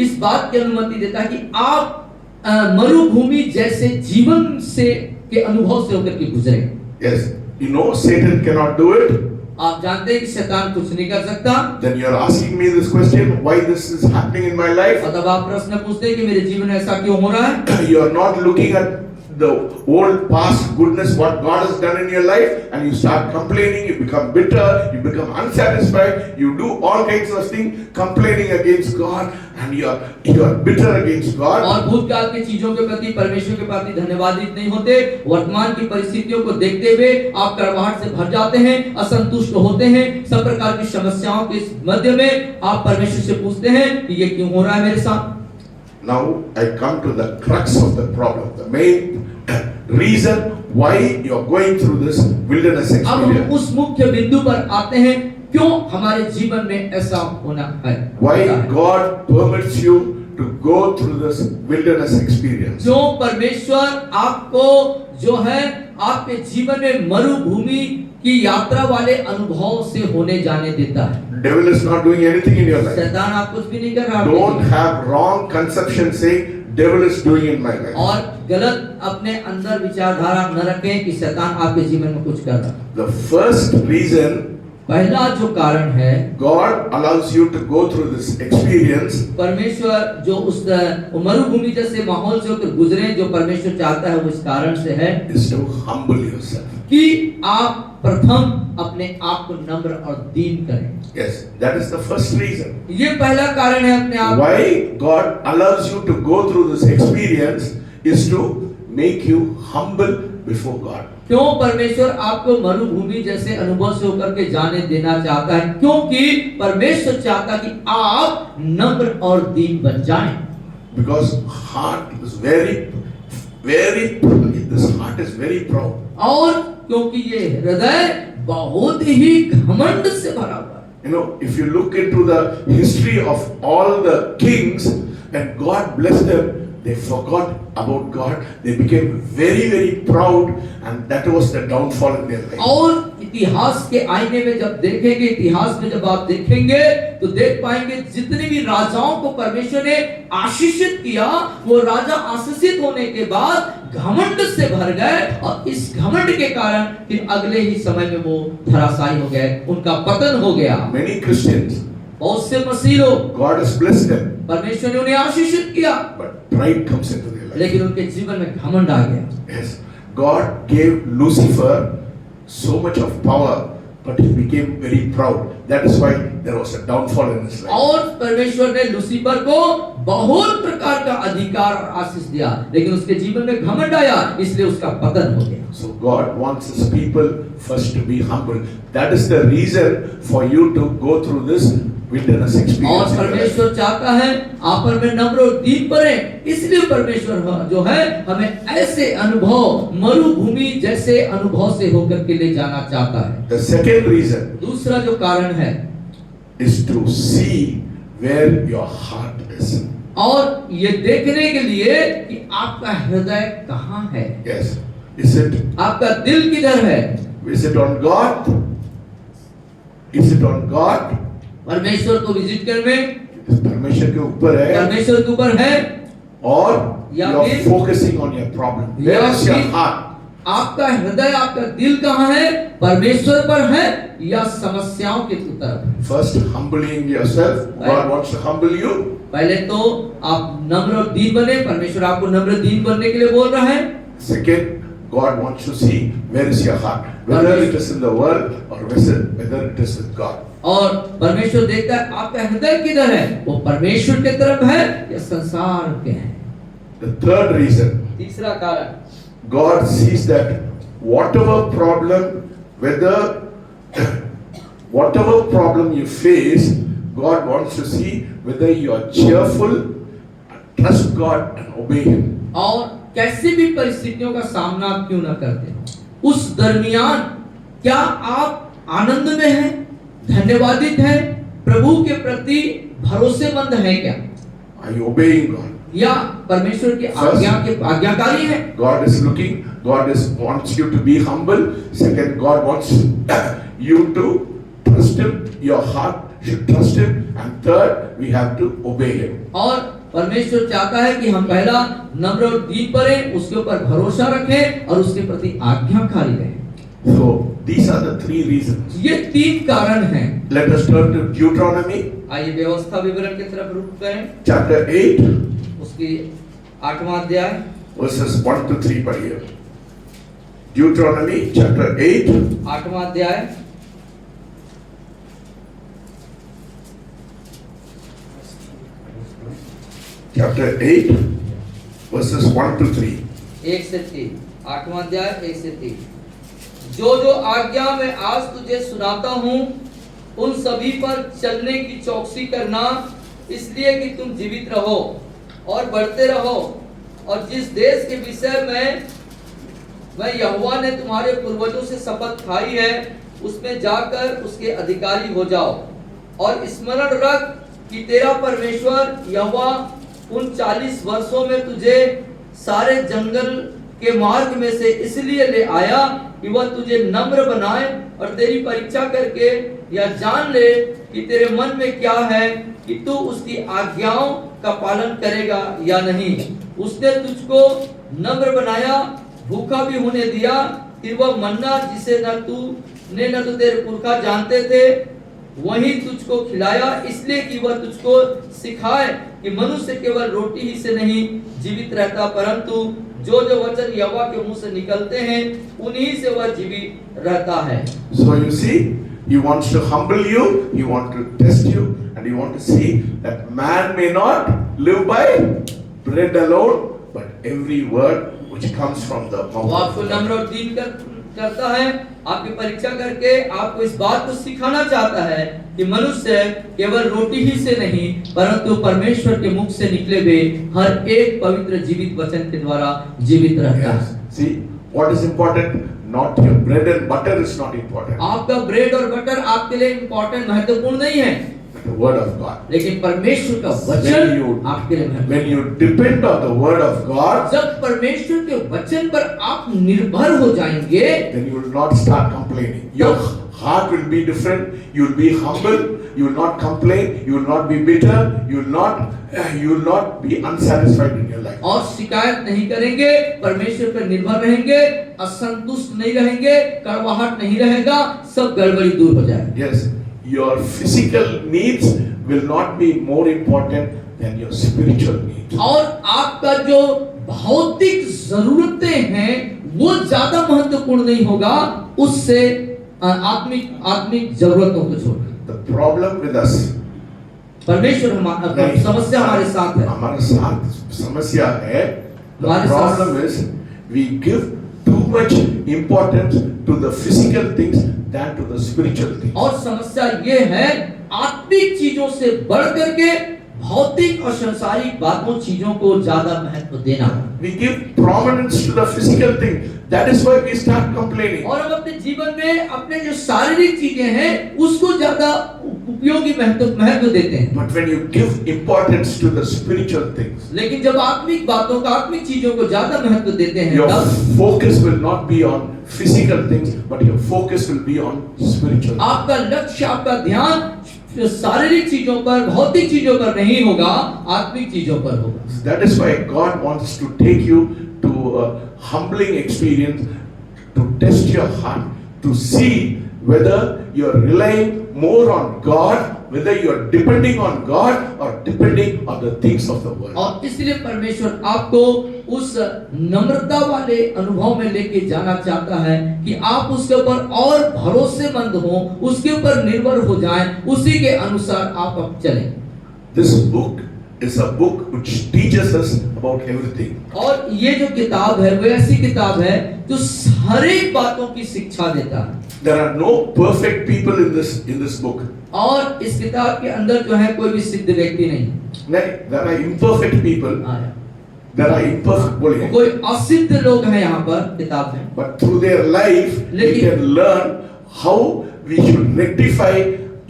इस बात की अनुमति देता है कि आप मरुभूमि जैसे जीवन से के अनुभव से होकर के गुजरे। Yes, you know Satan cannot do it. आप जानते हैं कि शैतान कुछ नहीं कर सकता। Then you are asking me this question, why this is happening in my life? और तब आप प्रश्न पूछते हैं कि मेरे जीवन में ऐसा क्यों हो रहा है? You are not looking at the old past goodness what God has done in your life, and you start complaining, you become bitter, you become unsatisfied, you do all kinds of things complaining against God, and you are bitter against God. और भूतकाल की चीजों के प्रति परमेश्वर के प्रति धन्यवादित नहीं होते, वर्तमान की परिस्थितियों को देखते हुए आप कड़वाहट से भर जाते हैं, असंतुष्ट होते हैं, सब प्रकार की समस्याओं के मध्य में आप परमेश्वर से पूछते हैं कि ये क्यों हो रहा है मेरे साथ? Now I come to the crux of the problem, the main reason why you are going through this wilderness अब हम experience. उस मुख्य बिंदु पर आते हैं, क्यों हमारे जीवन में ऐसा होना है? Why God permits you to go through this wilderness experience. जो परमेश्वर आपको जो है आपके जीवन में मरुभूमि की यात्रा वाले अनुभव से होने जाने देता है। Devil is not doing anything in your life. शैतान आप कुछ भी नहीं कर रहा Don't आपके have wrong conception saying devil is doing in my जीवन में। life. और गलत अपने अंदर विचारधारा न रखें कि शैतान आपके जीवन में कुछ कर रहा है। The first reason पहला जो कारण है, God allows you to go through this experience परमेश्वर जो उस मरुभूमि जैसे माहौल से होकर गुजरे, जो परमेश्वर चाहता है वो इस कारण से है is to humble yourself. कि आप प्रथम अपने आप को नम्र और दीन करें। Yes, that is the first reason. ये पहला कारण है अपने आप। Why God allows you to go through this experience is to make you humble before God. क्यों परमेश्वर आपको मरुभूमि जैसे अनुभव से होकर के जाने देना चाहता है? क्योंकि परमेश्वर चाहता है कि आप नम्र और दीन बन जाएं। Because heart is this heart is very proud. और क्योंकि ये हृदय बहुत ही घमंड से भरा हुआ है। You know, if you look into the history of all the kings and God blessed them, they forgot about God. They became very proud, and that was the downfall in their life. और इतिहास के आईने में जब देखेंगे, इतिहास में जब आप देखेंगे तो देख पाएंगे जितने भी राजाओं को परमेश्वर ने आशीषित किया, वो राजा आशीषित होने के बाद घमंड से भर गए और इस घमंड के कारण फिर अगले ही समय में वो धराशायी हो गए, उनका पतन हो गया। Many Christians, बहुत से मसीह लोग, God has blessed them, परमेश्वर ने उन्हें आशीषित किया, but pride comes into their life. लेकिन उनके जीवन में घमंड आ गया। Yes, God gave Lucifer so much of power, but he became very proud. That is why there was a downfall in his life. और परमेश्वर ने लूसीफर को बहुत प्रकार का अधिकार और आशीष दिया, लेकिन उसके जीवन में घमंड आया, इसलिए उसका पतन हो गया। So God wants his people first to be humble. That is the reason for you to go through this wilderness और experience. in your life. परमेश्वर चाहता है आप पर में नम्र और दीन बने, इसलिए परमेश्वर जो है हमें ऐसे अनुभव, मरुभूमि जैसे अनुभव से होकर के ले जाना चाहता है। The second reason दूसरा जो कारण है is to see where your heart is. और ये देखने के लिए कि आपका हृदय कहाँ है, Yes. Is it आपका दिल किधर है। is it on God? Is it on God? परमेश्वर को विजिट करने, परमेश्वर के ऊपर है, परमेश्वर के ऊपर है, और या you are फिर- focusing on your problem. या Where is your फिर- heart? आपका हृदय, आपका दिल कहाँ है, परमेश्वर पर है या समस्याओं के तरफ है? First, humbling yourself. God wants to humble you. पहले तो आप नम्र और दीन बने, परमेश्वर आपको नम्र दीन बनने के लिए बोल रहा है। Second, God wants to see where is your heart, whether it is in the world or whether it is with God. और परमेश्वर देखता है आपका हृदय किधर है, वो परमेश्वर के तरफ है या संसार के है। The third reason, तीसरा कारण, God sees that whatever problem you face, God wants to see whether you are cheerful, trust God and obey Him. और कैसी भी परिस्थितियों का सामना आप क्यों ना करते हो, उस दरमियान क्या आप आनंद में हैं, धन्यवादित हैं, प्रभु के प्रति भरोसेमंद हैं क्या, Are you obeying God? या परमेश्वर की आज्ञाकारी है। God is looking, wants you to be humble. Second, God wants you to trust Him. Your heart should trust Him. And third, we have to obey Him. और परमेश्वर चाहता है कि हम पहला नम्र और दीन बने, उसके ऊपर भरोसा रखें और उसके प्रति आज्ञाकारी रहें। So these are the three reasons. ये तीन कारण हैं। Let us turn to Deuteronomy आइए व्यवस्था विवरण की तरफ रुख करें, chapter 8, उसकी 8वां अध्याय verses 1 to 3 पढ़िए. Deuteronomy chapter 8, 8वां अध्याय chapter 8, verses 1 to 3. 1 से 3, 8वां अध्याय 1 से 3। जो जो आज्ञा मैं आज तुझे सुनाता हूँ, उन सभी पर चलने की चौकसी करना, इसलिए कि तुम जीवित रहो और बढ़ते रहो, और जिस देश के विषय में मैं यहोवा ने तुम्हारे पूर्वजों से शपथ खाई है, उसमें जाकर उसके अधिकारी हो जाओ, और स्मरण रख कि तेरा परमेश्वर यहोवा उन 40 वर्षों में तुझे सारे जंगल के मार्ग में से इसलिए ले आया कि वह तुझे नम्र बनाए और तेरी परीक्षा करके यह जान ले कि तेरे मन में क्या है, कि तू उसकी आज्ञाओं का पालन करेगा या नहीं। उसने तुझको नम्र बनाया, भूखा भी होने दिया, फिर वह मन्ना जिसे न तो तेरे पुरखा जानते थे वही तुझको खिलाया, इसलिए कि वह तुझको सिखाए कि मनुष्य केवल रोटी ही से नहीं जीवित रहता, परंतु जो जो वचन यहोवा के मुंह से निकलते हैं उन्हीं से वह जीवित रहता है। So you see, he wants to humble you, he wants to test you, and he wants to see that man may not live by bread alone, but every word which comes from the वो mouth आपको of नम्र God. और दीन करता है, आपकी परीक्षा करके आपको इस बात को सिखाना चाहता है कि मनुष्य केवल रोटी ही से नहीं परंतु परमेश्वर के मुख से निकले हुए हर एक पवित्र जीवित वचन के द्वारा जीवित रहता है। Yes. See, what is important? Not your bread and butter is not important. आपका ब्रेड और बटर आपके लिए इम्पोर्टेंट महत्वपूर्ण नहीं है, The word of God. लेकिन परमेश्वर का When वचन you, आपके लिए महत्वपूर्ण। when you depend on the word of God, जब परमेश्वर के वचन पर आप निर्भर हो जाएंगे then you will not start complaining. Your heart will be different. You will be humble. You will not complain. You will not be bitter. You will not be unsatisfied in your life. और शिकायत नहीं करेंगे, परमेश्वर पर निर्भर रहेंगे, असंतुष्ट नहीं रहेंगे, कड़वाहट नहीं रहेगा, सब गड़बड़ी दूर हो जाएगी। Yes, your physical needs will not be more important than your spiritual needs. और आपका जो भौतिक जरूरतें हैं वो ज्यादा महत्वपूर्ण नहीं होगा उससे आत्मिक जरूरतों को छोड़। The problem with us, परमेश्वर हमारा समस्या हमारे साथ है। हमारे साथ समस्या है। The हमारे साथ- problem is we give too much importance to the physical things than to the spiritual things. और समस्या ये है आत्मिक चीजों से बढ़ करके भौतिक और संसारिक बातों चीजों को ज्यादा महत्व देना। We give prominence to the physical thing. That is why we start complaining. और हम अपने जीवन में अपने जो शारीरिक चीजें हैं उसको ज्यादा उपयोगी महत्व देते हैं। But when you give importance to the spiritual things, लेकिन जब आत्मिक बातों का आत्मिक चीजों को ज्यादा महत्व देते हैं your तब focus will not be on physical things, but your focus will be on spiritual things. आपका लक्ष्य आपका ध्यान शारीरिक चीजों पर भौतिक चीजों पर नहीं होगा, आत्मिक चीजों पर होगा। That is why God wants to take you to a humbling experience, to test your heart, to see whether you are relying more on God, whether you are depending on God or depending on the things of the world. और इसलिए परमेश्वर आपको उस नम्रता वाले अनुभव में लेके जाना चाहता है कि आप उसके ऊपर और भरोसेमंद हो, उसके ऊपर निर्भर हो जाएं, उसी के अनुसार आप अब चलें। This book is a book which teaches us about everything. और ये जो किताब है वो ऐसी किताब है जो हर एक बातों की शिक्षा देता है। There are no perfect people in this book. और इस किताब के अंदर जो है कोई भी सिद्ध व्यक्ति नहीं। There are imperfect people. There are imperfect. बोलिए. कोई असिद्ध लोग हैं यहाँ पर किताब में। But through their life, we लेकिन- can learn how we should rectify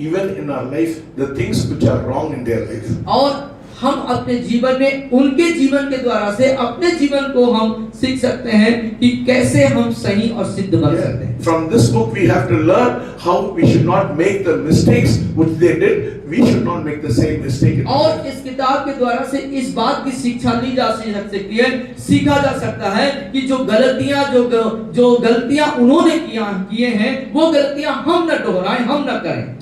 even in our life the things which are wrong in their life. और हम अपने जीवन में उनके जीवन के द्वारा से अपने जीवन को हम सीख सकते हैं कि कैसे हम सही और सिद्ध बन सकते हैं। From this book we have to learn how we should not make the mistakes which they did. We should not make the same mistake. और इस किताब के द्वारा से इस बात की शिक्षा ली जा सकती है, सीखा जा सकता है कि जो गलतियां उन्होंने किए हैं वो गलतियां हम न दोहराएं, हम न करें।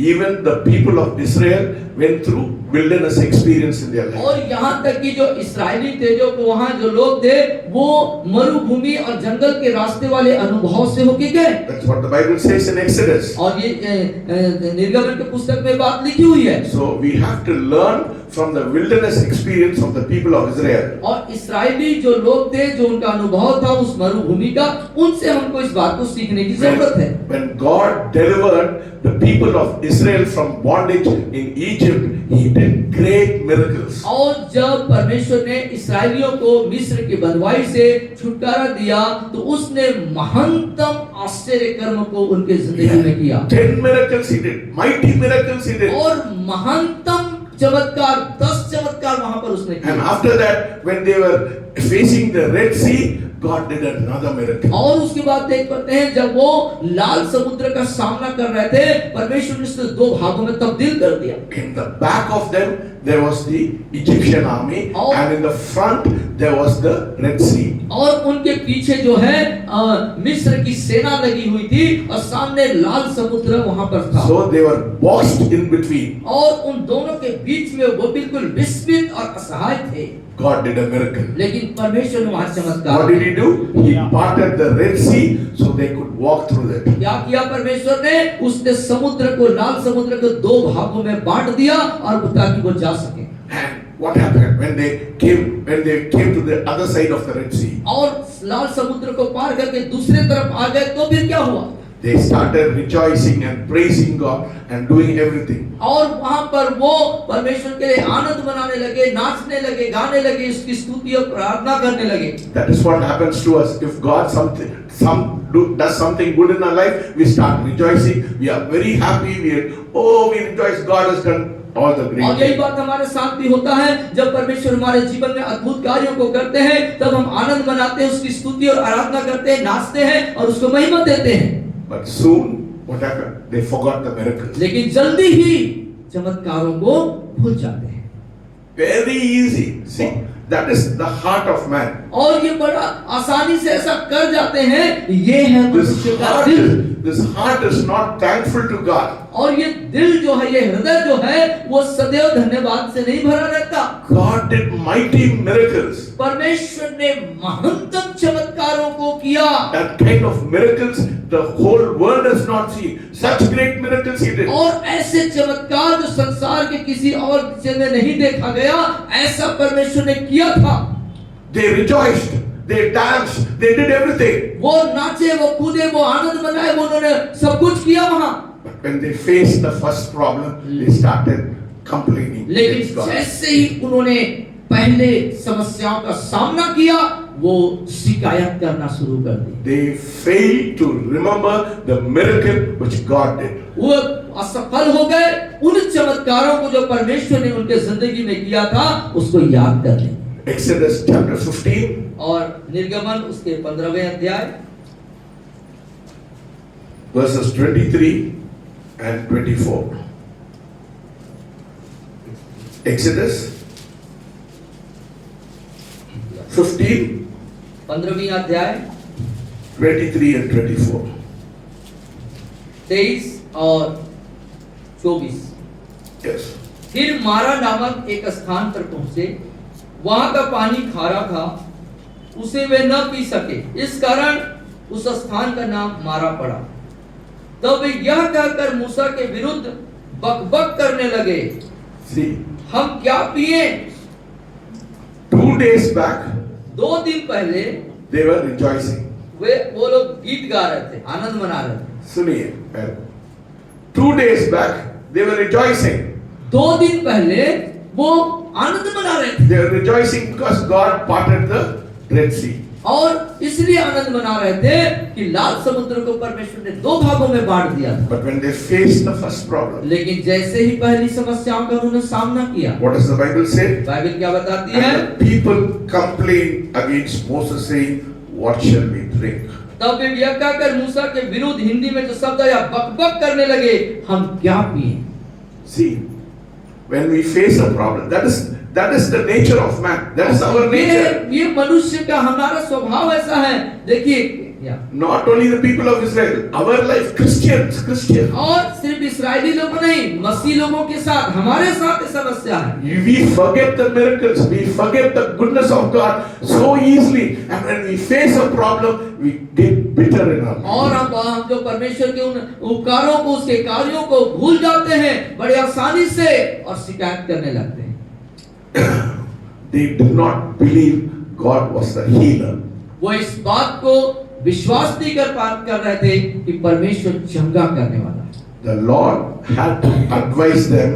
Even the people of Israel went through wilderness experience in their life. और यहाँ तक कि जो इस्राएली थे, जो वहाँ जो लोग थे, वो मरुभूमि और जंगल के रास्ते वाले अनुभव से होके गए। That's what the Bible says in Exodus. और ये निर्गमन के पुस्तक में बात लिखी हुई है। So we have to learn from the wilderness experience of the people of Israel. और इस्राएली जो लोग थे, जो उनका अनुभव था उस मरुभूमि का, उनसे हमको इस बात को सीखने की जरूरत है। When God delivered the people of Israel from bondage in Egypt, He did great miracles. और जब परमेश्वर ने इस्राएलियों को मिस्र की बंधुआई से छुटकारा दिया तो उसने महानतम आश्चर्य कर्म को उनके जिंदगी में किया। 10 miracles He did, mighty miracles He did. और महानतम चमत्कार 10 चमत्कार वहां पर उसने And किए। after that, when they were facing the Red Sea, God did another miracle. और उसके बाद देख पाते हैं जब वो लाल समुद्र का सामना कर रहे थे, परमेश्वर ने उसे दो भागों में तब्दील कर दिया। In the back of them, there was the Egyptian army, Oh. and in the front, there was the Red Sea. और उनके पीछे जो है मिस्र की सेना लगी हुई थी और सामने लाल समुद्र वहां पर था। So they were boxed in between. और उन दोनों के बीच में वो बिल्कुल विस्मित और असहाय थे। God did a miracle. लेकिन परमेश्वर ने वहां चमत्कार What did He किया। do? He parted the Red Sea so they could walk through it. क्या किया परमेश्वर ने? उसने समुद्र को, लाल समुद्र को दो भागों में बांट दिया और ताकि वो जा सके। And what happened when they came to the other side of the Red Sea? और लाल समुद्र को पार करके दूसरे तरफ आ गए तो फिर क्या हुआ? They started rejoicing and praising God and doing everything. और वहां पर वो परमेश्वर के लिए आनंद मनाने लगे, नाचने लगे, गाने लगे, उसकी स्तुति और प्रार्थना करने लगे। That is what happens to us. If God does something good in our life, we start rejoicing. We are very happy. We rejoice. God has done all the great और यही things. बात हमारे साथ भी होता है, जब परमेश्वर हमारे जीवन में अद्भुत कार्यों को करते हैं, तब हम आनंद मनाते हैं, उसकी स्तुति और आराधना करते हैं, नाचते हैं और उसको महिमा देते हैं। But soon, what happened? They forgot the miracles. लेकिन जल्दी ही चमत्कारों को भूल जाते हैं। Very easy. See, that is the heart of man. और ये बड़ा आसानी से ऐसा कर जाते हैं। ये है मनुष्य का दिल। This heart is not thankful to God. और ये दिल जो है, ये हृदय जो है, वो सदैव धन्यवाद से नहीं भरा रहता। God did mighty miracles. परमेश्वर ने महानतम चमत्कारों को किया। That kind of miracles the whole world has not seen. Such great miracles He did. और ऐसे चमत्कार जो संसार के किसी और देश में नहीं देखा गया, ऐसा परमेश्वर ने किया था। They rejoiced. They danced. They did everything. वो नाचे, वो कूदे, वो आनंद मनाए, वो उन्होंने सब कुछ किया वहां। But when they faced the first problem, they started complaining against लेकिन God. जैसे ही उन्होंने पहले समस्याओं का सामना किया, वो शिकायत करना शुरू कर दी। They failed to remember the miracle which God did. वो असफल हो गए उन चमत्कारों को जो परमेश्वर ने उनके जिंदगी में किया था, उसको याद कर लें। Exodus chapter 15. और निर्गमन उसके 15वें अध्याय verses 23 and 24. Exodus 15, 15वीं अध्याय 23 and 24. 23 और 24। Yes. फिर मारा नामक एक स्थान पर पहुंचे, वहां का पानी खारा था, उसे वे न पी सके, इस कारण उस स्थान का नाम मारा पड़ा। तब वे यह कहकर मूसा के विरुद्ध बकबक करने लगे, See, हम क्या पिए? 2 days back, 2 दिन पहले they were rejoicing. वो लोग गीत गा रहे थे, आनंद मना रहे थे। सुनिए, 2 days back, they were rejoicing. 2 दिन पहले वो आनंद मना रहे थे They were rejoicing because God parted the Red Sea. और इसलिए आनंद मना रहे थे कि लाल समुद्र को परमेश्वर ने 2 भागों में बांट दिया था। But when they faced the first problem, लेकिन जैसे ही पहली समस्याओं का उन्होंने सामना किया, what does the Bible say? Bible क्या बताती है? And the people complained against Moses, saying, "What shall we drink?" तब वे यह कहकर मूसा के विरुद्ध हिंदी में जो शब्द आया, बकबक करने लगे, हम क्या पिए? See, when we face a problem, that is the nature of man. That is our nature. ये मनुष्य का हमारा स्वभाव ऐसा है। देखिए, Not only the people of Israel, our life, Christians. और सिर्फ इस्राएली लोगों नहीं, मसीह लोगों के साथ, हमारे साथ ये समस्या है। We forget the miracles, we forget the goodness of God so easily, and when we face a problem, we get bitter in our life. और हम जो परमेश्वर के उन उपकारों को, उसके कार्यों को भूल जाते हैं बड़े आसानी से और शिकायत करने लगते हैं। They did not believe God was the healer. वो इस बात को विश्वास नहीं कर रहे थे कि परमेश्वर चंगा करने वाला है। The Lord had to advise them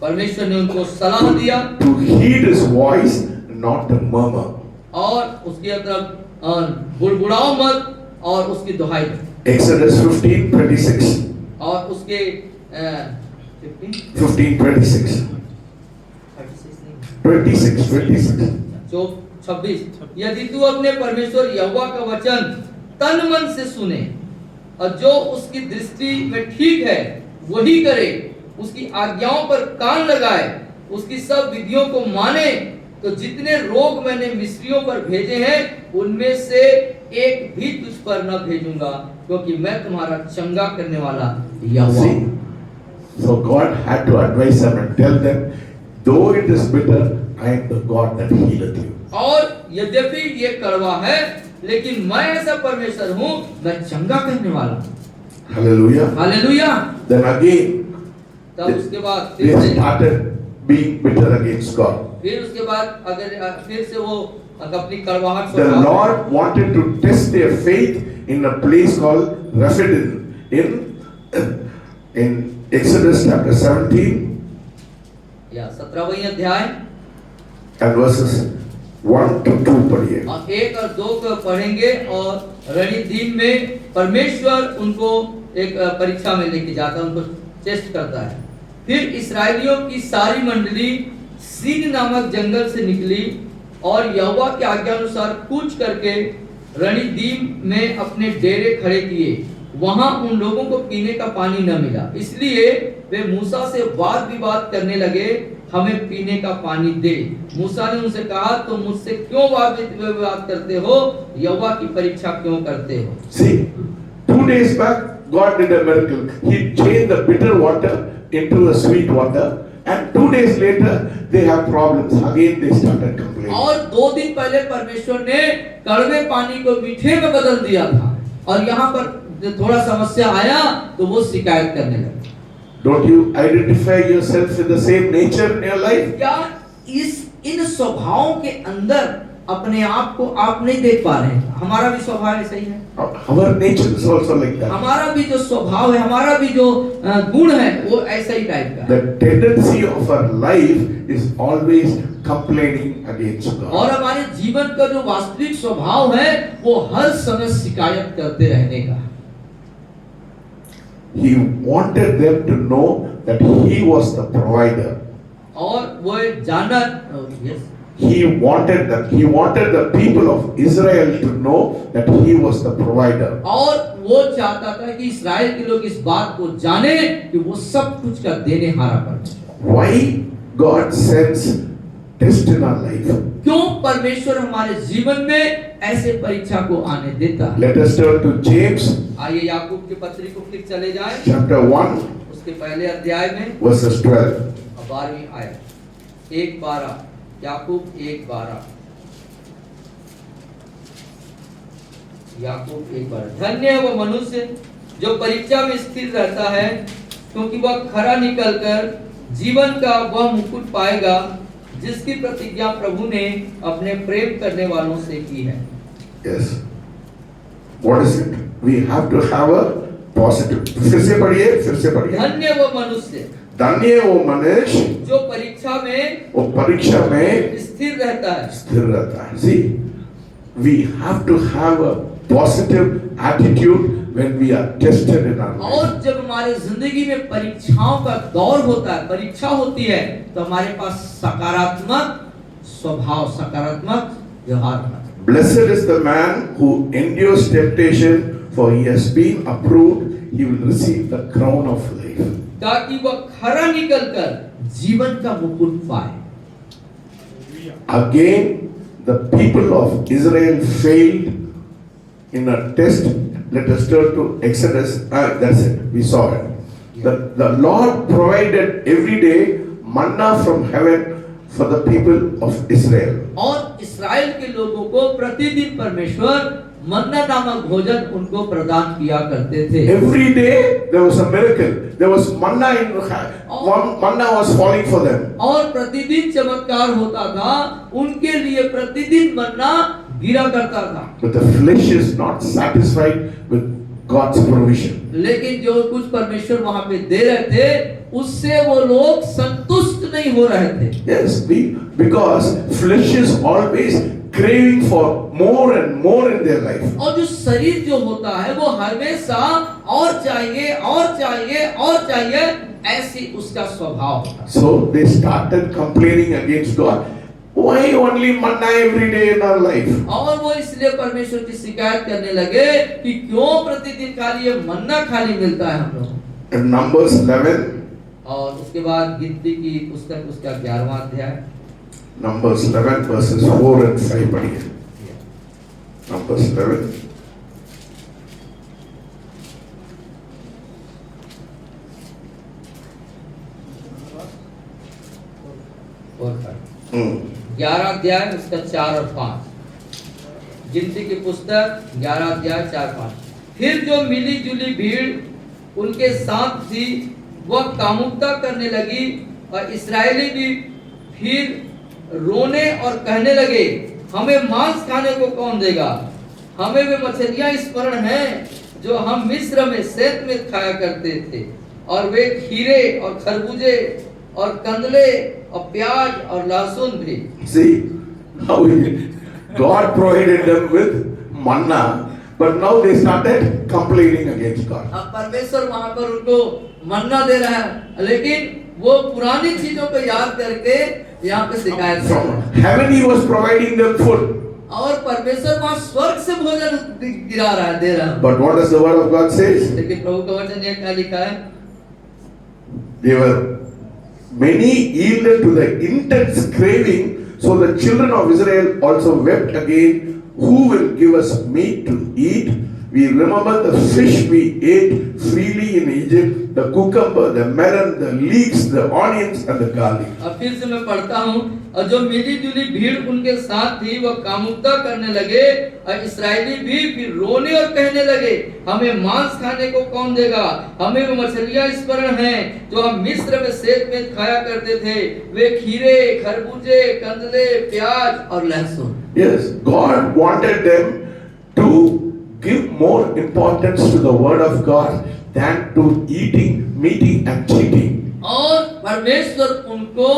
परमेश्वर ने उनको सलाह दिया to heed His voice, not to murmur. और उसके तरफ बुड़बुड़ाओ मत और उसकी दुहाई दो। Exodus 15:26. और उसके 15:26. 26. 26 यदि तू अपने परमेश्वर यहोवा का वचन तन मन से सुने और जो उसकी दृष्टि में ठीक है वही करे, उसकी आज्ञाओं पर कान लगाए, उसकी सब विधियों को माने, तो जितने रोग मैंने मिस्रियों पर भेजे हैं उनमें से एक भी तुझ पर न भेजूंगा, क्योंकि मैं तुम्हारा चंगा करने वाला यहोवा हूं। So God had to advise them and tell them, though it is bitter, I am the God that healeth you. और यद्यपि ये कड़वा है लेकिन मैं ऐसा परमेश्वर हूँ, मैं चंगा करने वाला हूँ। Hallelujah. हालेलुया। Then again, तब उसके बाद they started being bitter against God. फिर उसके बाद अगर फिर से वो अपनी कड़वाहट The Lord wanted to test their faith in a place called Rephidim in Exodus chapter 17 या 17वां अध्याय and verses 1 to 2 पढ़िए। और 1 और 2 को पढ़ेंगे। और रणिदीम में परमेश्वर उनको एक परीक्षा में लेके जाता है, उनको टेस्ट करता है। फिर इस्राएलियों की सारी मंडली सीन नामक जंगल से निकली और यहोवा की आज्ञा अनुसार कूच करके रणिदीम में अपने डेरे खड़े किए। वहां उन लोगों को पीने का पानी न मिला, इसलिए वे मूसा से वाद विवाद करने लगे, हमें पीने का पानी दे। मूसा ने उनसे कहा, तुम मुझसे क्यों वाद विवाद करते हो, यहोवा की परीक्षा क्यों करते हो? See, 2 days back God did a miracle. He changed the bitter water into a sweet water, and 2 days later they have problems. Again they started complaining. और 2 दिन पहले परमेश्वर ने कड़वे पानी को मीठे में बदल दिया था, और यहाँ पर थोड़ा समस्या आया तो वो शिकायत करने लगे। Don't you identify yourself with the same nature in your life? क्या इन स्वभावों के अंदर अपने आप को आप नहीं देख पा रहे हैं? हमारा भी स्वभाव ऐसा ही है। Our nature is also like that. हमारा भी जो स्वभाव है, हमारा भी जो गुण है, वो ऐसा ही टाइप का है। The tendency of our life is always complaining against God. और हमारे जीवन का जो वास्तविक स्वभाव है वो हर समय शिकायत करते रहने का। He wanted them to know that He was the provider. और वो जाना, yes, He wanted the people of Israel to know that He was the provider. और वो चाहता था कि इस्राएल के लोग इस बात को जाने कि वो सब कुछ का देने हारा परमेश्वर। Why God sends test in our life? क्यों परमेश्वर हमारे जीवन में ऐसे परीक्षा को आने देता है? Let us turn to James आइए याकूब की पत्री को फिर चले जाएं, chapter 1 उसके पहले अध्याय में verses 12. 12वीं आयत 1:12, याकूब 1:12, याकूब 1:12। धन्य है वो मनुष्य जो परीक्षा में स्थिर रहता है, क्योंकि वह खरा निकलकर जीवन का वह मुकुट पाएगा जिसकी प्रतिज्ञा प्रभु ने अपने प्रेम करने वालों से की है। Yes. What is it? We have to have a positive. फिर से पढ़िए। धन्य वो मनुष्य धन्य वो मनुष्य जो परीक्षा में वो परीक्षा में स्थिर रहता है। स्थिर रहता है। See, we have to have a positive attitude when we are tested in our life. और जब हमारे जिंदगी में परीक्षाओं का दौर होता है, परीक्षा होती है, तो हमारे पास सकारात्मक स्वभाव, सकारात्मक व्यवहार होना चाहिए। Blessed is the man who endures temptation, for he has been approved. He will receive the crown of life. ताकि वह खरा निकलकर जीवन का मुकुट पाए। Again, the people of Israel failed in a test. Let us turn to Exodus. That's it. We saw it. The Lord provided every day manna from heaven for the people of Israel. और इस्राएल के लोगों को प्रतिदिन परमेश्वर मन्ना नामक भोजन उनको प्रदान किया करते थे। Every day there was a miracle. There was manna manna was falling for them. और प्रतिदिन चमत्कार होता था, उनके लिए प्रतिदिन मन्ना गिरा करता था। But the flesh is not satisfied with God's provision. लेकिन जो कुछ परमेश्वर वहां पे दे रहे थे, उससे वो लोग संतुष्ट नहीं हो रहे थे। Yes, because flesh is always craving for more and more in their life. और जो शरीर जो होता है वो हमेशा और चाहिए और चाहिए और चाहिए, ऐसी उसका स्वभाव होता है। So they started complaining against God. Why only manna every day in our life? और वो इसलिए परमेश्वर की शिकायत करने लगे कि क्यों प्रतिदिन खाली ये मन्ना खाली मिलता है हम लोग। In Numbers 11, और उसके बाद गिनती की पुस्तक उसका 11वां अध्याय, Numbers 11 verses 4 and 5 पढ़िए। Numbers 11. और 11 अध्याय उसका 4 और 5। गिनती की पुस्तक 11 अध्याय 4-5। फिर जो मिली जुली भीड़ उनके साथ थी वह कामुकता करने लगी, और इस्राएली भी फिर रोने और कहने लगे, हमें मांस खाने को कौन देगा? हमें वे मछलियां स्मरण हैं जो हम मिस्र में शेत में खाया करते थे, और वे खीरे और खरबूजे और कंदले और प्याज और लहसुन भी। See how God provided them with manna, but now they started complaining against God. अब परमेश्वर वहां पर उनको मन्ना दे रहा है, लेकिन वो पुरानी चीजों को याद करके यहाँ पे शिकायत कर रहा है। From heaven He was providing them food. और परमेश्वर वहां स्वर्ग से भोजन गिरा रहा है, दे रहा है। But what does the word of God says? लेकिन प्रभु का वचन ये क्या लिखा है? They were many yielded to the intense craving, so the children of Israel also wept again, who will give us meat to eat? We remember the fish we ate freely in Egypt, the cucumber, the melon, the leeks, the onions and the garlic. अब फिर से मैं पढ़ता हूँ, और जो मिली जुली भीड़ उनके साथ थी वह कामुकता करने लगे, और इस्राएली भी फिर रोने और कहने लगे, हमें मांस खाने को कौन देगा? हमें वो मछलियां स्मरण हैं जो हम मिस्र में शेत में खाया करते थे, वे खीरे, खरबूजे, कंदले, प्याज और लहसुन। Yes, God wanted them to give more importance to the word of God than to eating, meeting and cheating. और परमेश्वर उनको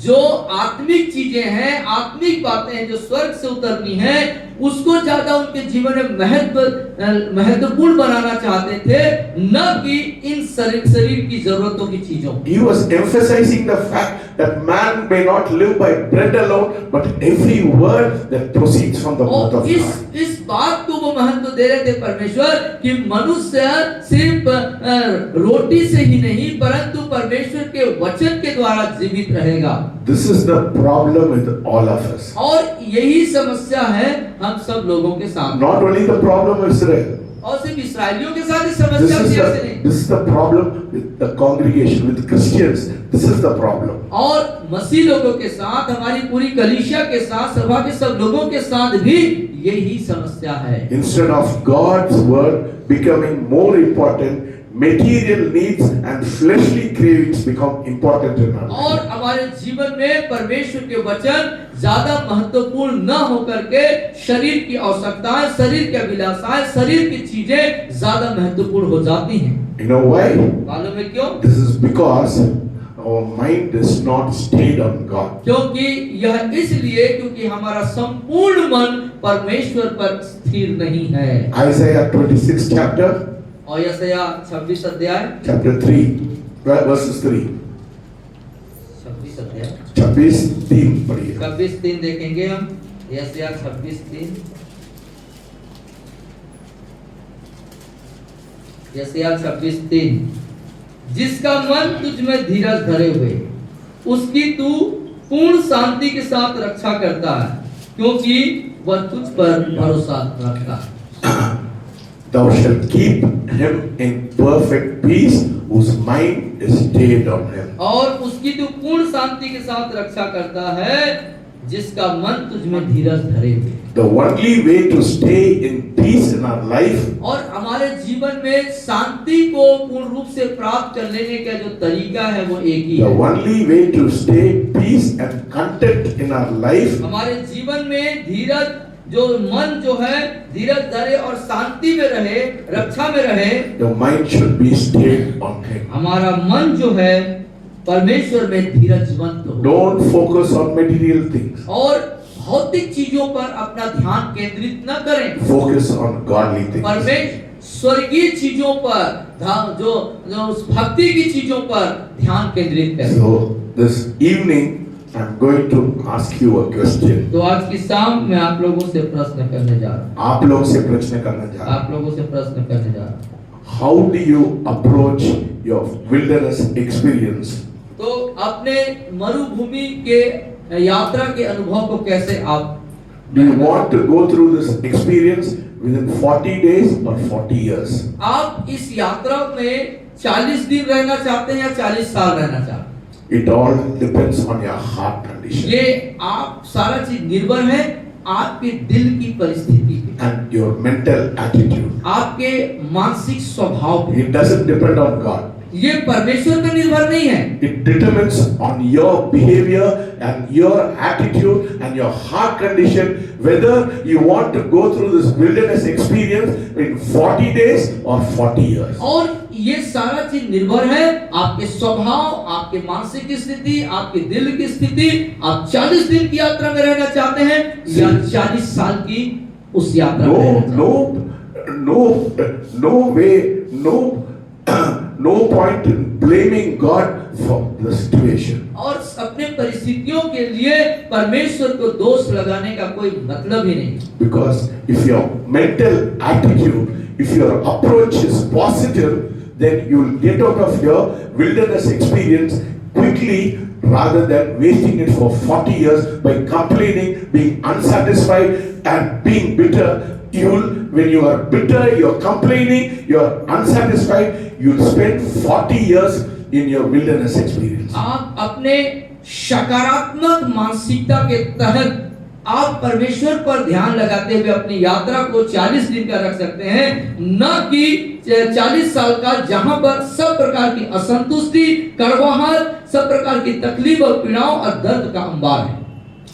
जो आत्मिक चीजें हैं, आत्मिक बातें हैं जो स्वर्ग से उतरनी हैं, उसको ज्यादा उनके जीवन में महत्वपूर्ण बनाना चाहते थे, न कि इन शरीर की जरूरतों की चीजों। He was emphasizing the fact that man may not live by bread alone, but every word that proceeds from the mouth और of God. इस बात को वो महत्व दे रहे थे परमेश्वर कि मनुष्य सिर्फ रोटी से ही नहीं परंतु परमेश्वर के वचन के द्वारा जीवित रहेगा। This is the problem with all of us. और यही समस्या है हम सब लोगों के साथ। Not only the problem of Israel. और सिर्फ इस्राएलियों के साथ इस समस्या नहीं। This is the problem with the congregation, with Christians. This is the problem. और मसीह लोगों के साथ, हमारी पूरी कलीसिया के साथ, सभा के सब लोगों के साथ भी यही समस्या है। Instead of God's word becoming more important, material needs and fleshly cravings become important in our life. और हमारे जीवन में परमेश्वर के वचन ज्यादा महत्वपूर्ण न होकर के शरीर की आवश्यकताएं, शरीर की अभिलाषाएं, शरीर की चीजें ज्यादा महत्वपूर्ण हो जाती हैं। You know why? मालूम है क्यों? This is because our mind is not stayed on God. क्योंकि यह इसलिए क्योंकि हमारा संपूर्ण मन परमेश्वर पर स्थिर नहीं है। Isaiah 26 chapter, और यशायाह 26 अध्याय chapter 3, verses 3. 26 अध्याय 26:3 पढ़िए। 26:3 देखेंगे हम। यशायाह 26:3। यशायाह 26:3। जिसका मन तुझ में धीरज धरे हुए उसकी तू पूर्ण शांति के साथ रक्षा करता है, क्योंकि वह तुझ पर भरोसा रखता है। Thou shalt keep him in perfect peace whose mind is stayed on him. और उसकी तू पूर्ण शांति के साथ रक्षा करता है जिसका मन तुझ में धीरज धरे हुए। The only way to stay in peace in our life, और हमारे जीवन में शांति को पूर्ण रूप से प्राप्त कर लेने का जो तरीका है वो एक ही the है। only way to stay peace and content in our life, हमारे जीवन में धीरज जो मन जो है धीरज धरे और शांति में रहे, रक्षा में रहे, the mind should be stayed on him. हमारा मन जो है परमेश्वर में धीरजवंत हो। Don't focus on material things. और भौतिक चीजों पर अपना ध्यान केंद्रित न करें, Focus on godly things. परमेश्वर स्वर्गीय चीजों पर जो जो उस भक्ति की चीजों पर ध्यान केंद्रित करें। So this evening I'm going to ask you a question. तो आज की शाम मैं आप लोगों से प्रश्न करने जा रहा हूँ, आप लोग से प्रश्न करना चाह रहा आप लोगों से प्रश्न करने जा रहा हूँ। हूं। How do you approach your wilderness experience? तो अपने मरुभूमि के यात्रा के अनुभव को कैसे आप, Do you want to go through this experience within 40 days or 40 years? आप इस यात्रा में 40 दिन रहना चाहते हैं या 40 साल रहना चाहते हैं? It all depends on your heart condition ये आप सारा चीज निर्भर है आपके दिल की परिस्थिति पे, and your mental attitude. आपके मानसिक स्वभाव पे। It doesn't depend on God. ये परमेश्वर पे निर्भर नहीं है, It determines on your behavior and your attitude and your heart condition whether you want to go through this wilderness experience in 40 days or 40 years. और ये सारा चीज निर्भर है आपके स्वभाव, आपके मानसिक स्थिति, आपके दिल की स्थिति। आप 40 दिन की यात्रा में रहना चाहते हैं या 40 साल की उस यात्रा में रहना चाहते हैं? No way, no point in blaming God for the situation. और अपने परिस्थितियों के लिए परमेश्वर को दोष लगाने का कोई मतलब ही नहीं। Because if your mental attitude, if your approach is positive, then you will get out of your wilderness experience quickly rather than wasting it for 40 years by complaining, being unsatisfied and being bitter. When you are bitter, you are complaining, you are unsatisfied, you will spend 40 years in your wilderness experience. आप अपने सकारात्मक मानसिकता के तहत आप परमेश्वर पर ध्यान लगाते हुए अपनी यात्रा को 40 दिन का रख सकते हैं, न कि 40 साल का जहां पर सब प्रकार की असंतुष्टि, कड़वाहट, सब प्रकार की तकलीफ और पीड़ाओं और दर्द का अंबार है।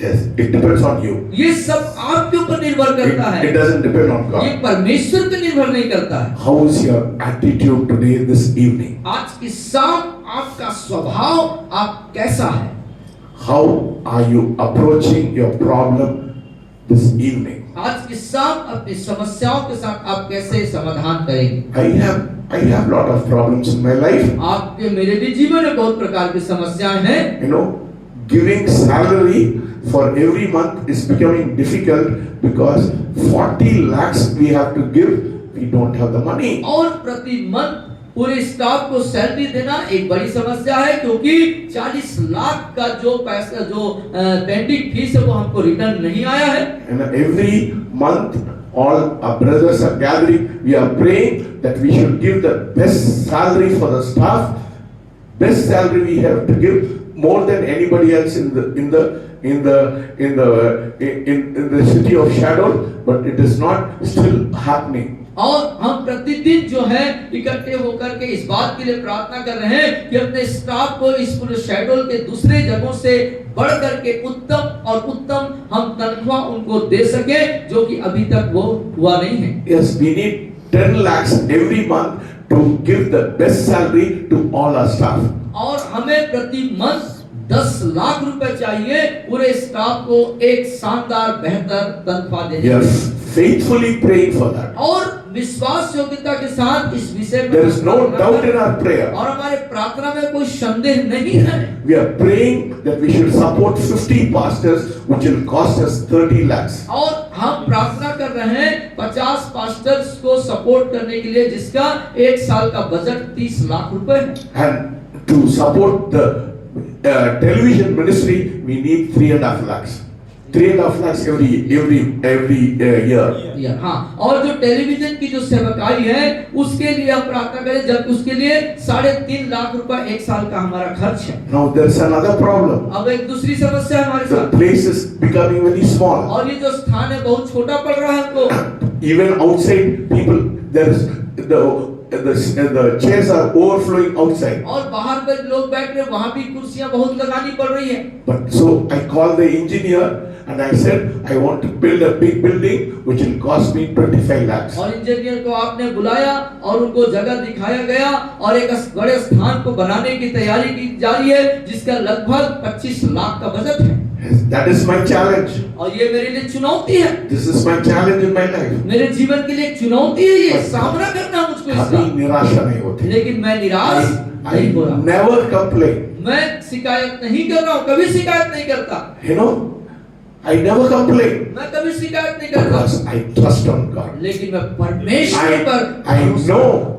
Yes, it depends on you. ये सब आपके ऊपर निर्भर करता है, It doesn't depend on ये God. परमेश्वर पे निर्भर नहीं करता है। How is your attitude today, this evening? आज की शाम आपका स्वभाव आप कैसा है? How are you approaching your problem this evening? आज की शाम अपनी समस्याओं के साथ आप कैसे समाधान करेंगे? I have lot of problems in my life. आपके मेरे भी जीवन में बहुत प्रकार की समस्याएं हैं। You know, giving salary for every month is becoming difficult because 40 lakhs we have to give. We don't have the money. और प्रति मंथ पूरे स्टाफ को सैलरी देना एक बड़ी समस्या है, क्योंकि 40 लाख का जो पैसा जो पेंडिंग फीस है वो हमको रिटर्न नहीं आया है। And every month all our brothers are gathering. We are praying that we should give the best salary for the staff. Best salary we have to give more than anybody else in the city of shadow, but it is not still happening. और हम प्रतिदिन जो है इकट्ठे होकर के इस बात के लिए प्रार्थना कर रहे हैं कि अपने स्टाफ को इस पूरे शेड्यूल के दूसरे जगहों से बढ़ करके उत्तम हम तनख्वाह उनको दे सके, जो कि अभी तक वो हुआ नहीं है। Yes, we need 10 lakhs every month to give the best salary to all our staff. और हमें प्रति मंथ 10 लाख रुपए चाहिए पूरे स्टाफ को एक शानदार बेहतर तनख्वाह देने We are के लिए। faithfully praying for that. और विश्वास योग्यता के साथ इस विषय में There is no doubt in our prayer. और हमारे प्रार्थना में कोई संदेह नहीं है। We are praying that we should support 50 pastors, which will cost us 30 lakhs. और हम प्रार्थना कर रहे हैं 50 पास्टर्स को सपोर्ट करने के लिए, जिसका एक साल का बजट 30 लाख रुपए है। And to support the television ministry, we need 3.5 lakhs. 3.5 lakhs every year. हाँ, और जो टेलीविजन की जो सेवकाई है उसके लिए हम प्रार्थना करें, जब उसके लिए 3.5 लाख रुपए एक साल का हमारा खर्च है। Now there's another problem. अब एक दूसरी समस्या है हमारे The साथ, place is becoming very small. और ये जो स्थान है बहुत छोटा पड़ रहा है हमको। Even outside, people there is the chairs are overflowing outside. और बाहर पे लोग बैठ रहे, वहाँ भी कुर्सियाँ बहुत लगानी पड़ रही है। But so I called the engineer and I said I want to build a big building which will cost me 25 lakhs. और इंजीनियर को आपने बुलाया और उनको जगह दिखाया गया और एक बड़े स्थान को बनाने की तैयारी की जा रही है, जिसका लगभग 25 लाख का बजट है। That is my challenge. और ये मेरे लिए चुनौती है, This is my challenge in my life. मेरे जीवन के लिए एक चुनौती है, ये सामना करना मुझको कभी इसका। निराशा नहीं होती। लेकिन मैं निराश I नहीं हो रहा, never complain. मैं शिकायत नहीं कर रहा हूँ, कभी शिकायत नहीं करता, You know, I never complain मैं कभी शिकायत नहीं करता, because I trust on God. लेकिन मैं परमेश्वर पर I भरोसा know करता हूं।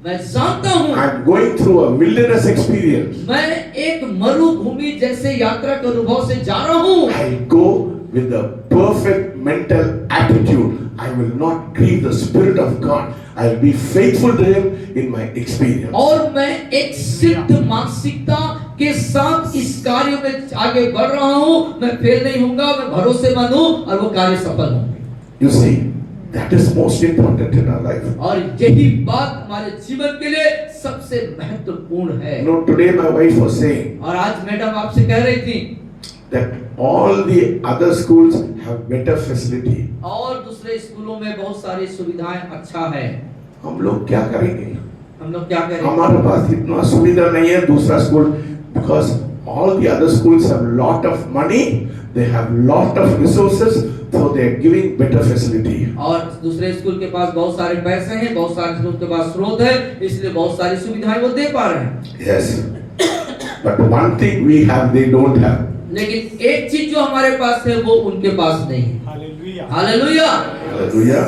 मैं जानता हूँ I'm going through a wilderness experience. मैं एक मरुभूमि जैसे यात्रा के अनुभव से जा रहा हूँ। I go with a perfect mental attitude. I will not grieve the Spirit of God. I will be faithful to Him in my experience. और मैं एक सिद्ध मानसिकता के साथ इस कार्य में आगे बढ़ रहा हूँ। मैं फेल नहीं होऊंगा, मैं भरोसेमंद हूँ और वो कार्य सफल होंगे। You see, that is most important in our life. और यही बात हमारे जीवन के लिए सबसे महत्वपूर्ण है। You know, today my wife was saying और आज मैडम आपसे कह रही थी that all the other schools have better facility. और दूसरे स्कूलों में बहुत सारी सुविधाएं अच्छा है, हम लोग क्या करेंगे? हम लोग क्या करें? हमारे पास इतना सुविधा नहीं है दूसरा school, because all the other schools have lot of money, they have lot of resources, so they are giving better facility. और दूसरे स्कूल के पास बहुत सारे पैसे हैं, बहुत सारे स्कूल के पास स्रोत है, इसलिए बहुत सारी सुविधाएं वो दे पा रहे हैं। Yes, but one thing we have, they don't have. लेकिन एक चीज जो हमारे पास है वो उनके पास नहीं है। Hallelujah. Hallelujah. Hallelujah.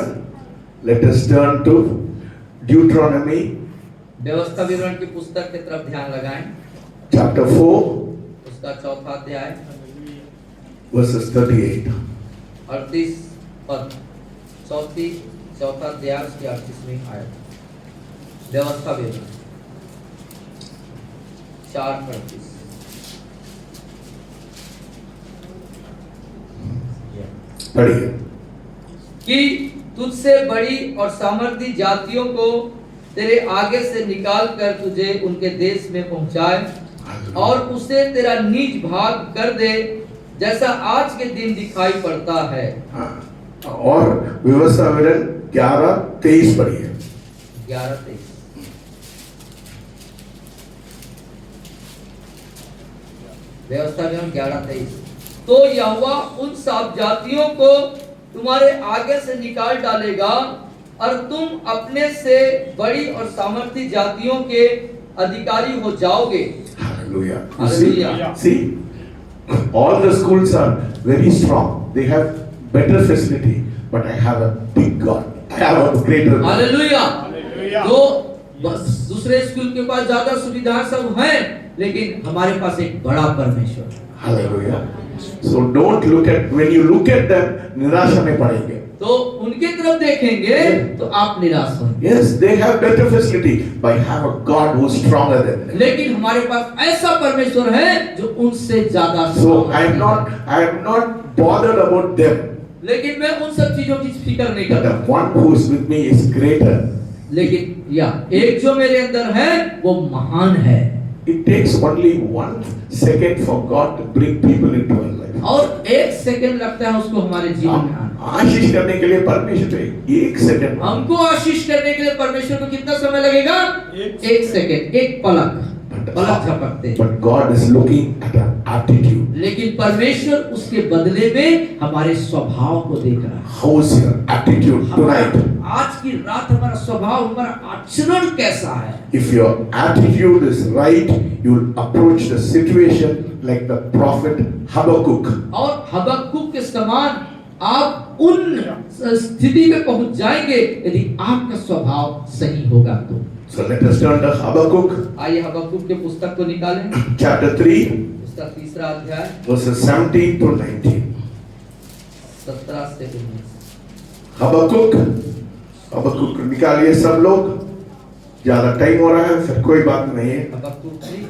Let us turn to Deuteronomy व्यवस्था विवरण की पुस्तक की तरफ ध्यान लगाएं, chapter 4 उसका चौथा अध्याय verses 38. 38 पद, चौथा अध्याय उसकी 38वीं आयत। व्यवस्था विवरण 4:38। पढ़िए। कि तुझसे बड़ी और सामर्थी जातियों को तेरे आगे से निकाल कर तुझे उनके देश में पहुंचाए और उसे तेरा निज भाग कर दे, जैसा आज के दिन दिखाई पड़ता है। और व्यवस्था विवरण 11:23 पढ़िए। 11:23। व्यवस्था विवरण 11:23। तो यहोवा उन सब जातियों को तुम्हारे आगे से निकाल डालेगा और तुम अपने से बड़ी और सामर्थी जातियों के अधिकारी हो जाओगे। Hallelujah. You Hallelujah. see, all the schools are very strong. They have better facility, but I have a big God. I have a greater God. Hallelujah. Hallelujah. तो बस दूसरे स्कूल के पास ज्यादा सुविधा सब हैं, लेकिन हमारे पास एक बड़ा परमेश्वर है। Hallelujah. So don't look at, when you look at them, निराशा में पड़ेंगे। तो उनके तरफ देखेंगे तो आप निराश होंगे। Yes, they have better facility, but I have a God who is stronger than them. लेकिन हमारे पास ऐसा परमेश्वर है जो उनसे ज्यादा So I सामर्थी am not bothered about them. लेकिन मैं उन सब चीजों की फिक्र नहीं But the करता। one who is with me is greater. लेकिन एक जो मेरे अंदर है वो महान है। It takes only 1 second for God to bring people into our life. और 1 सेकंड लगता है उसको हमारे जीवन में आना। आशीष करने के लिए परमेश्वर को 1 सेकंड, हमको आशीष करने के लिए परमेश्वर को कितना समय लगेगा? 1 सेकंड, एक पलक झपकते। but God is looking at our attitude. लेकिन परमेश्वर उसके बदले में हमारे स्वभाव को देख रहा है। How is your attitude tonight? आज की रात हमारा स्वभाव, हमारा आचरण कैसा है? If your attitude is right, you will approach the situation like the prophet Habakkuk. और हबक्कुक के समान आप उन स्थिति में पहुंच जाएंगे यदि आपका स्वभाव सही होगा तो। So let us turn to Habakkuk आइए हबक्कुक के पुस्तक को निकालें, chapter 3 उसका 3रा अध्याय verses 17 to 19. 17 से 19। हबक्कुक निकालिए सब लोग, ज्यादा टाइम हो रहा है, फिर कोई बात नहीं है। हबक्कुक 3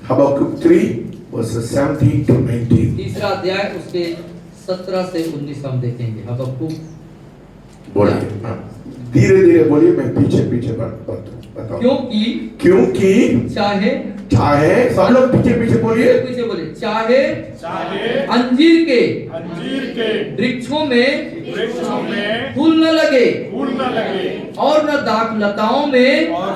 Habakkuk 3 verses 17 to 19. 3रा अध्याय उसके 17 से 19 हम देखेंगे। हबक्कुक बोलिए, धीरे धीरे बोलिए, मैं पीछे पीछे बताऊं। क्योंकि चाहे चाहे सब लोग पीछे पीछे बोलिए। पीछे बोले, चाहे चाहे अंजीर के अंजीर के वृक्षों में वृक्षों में फूल न लगे फूल न लगे और न दाख लताओं में और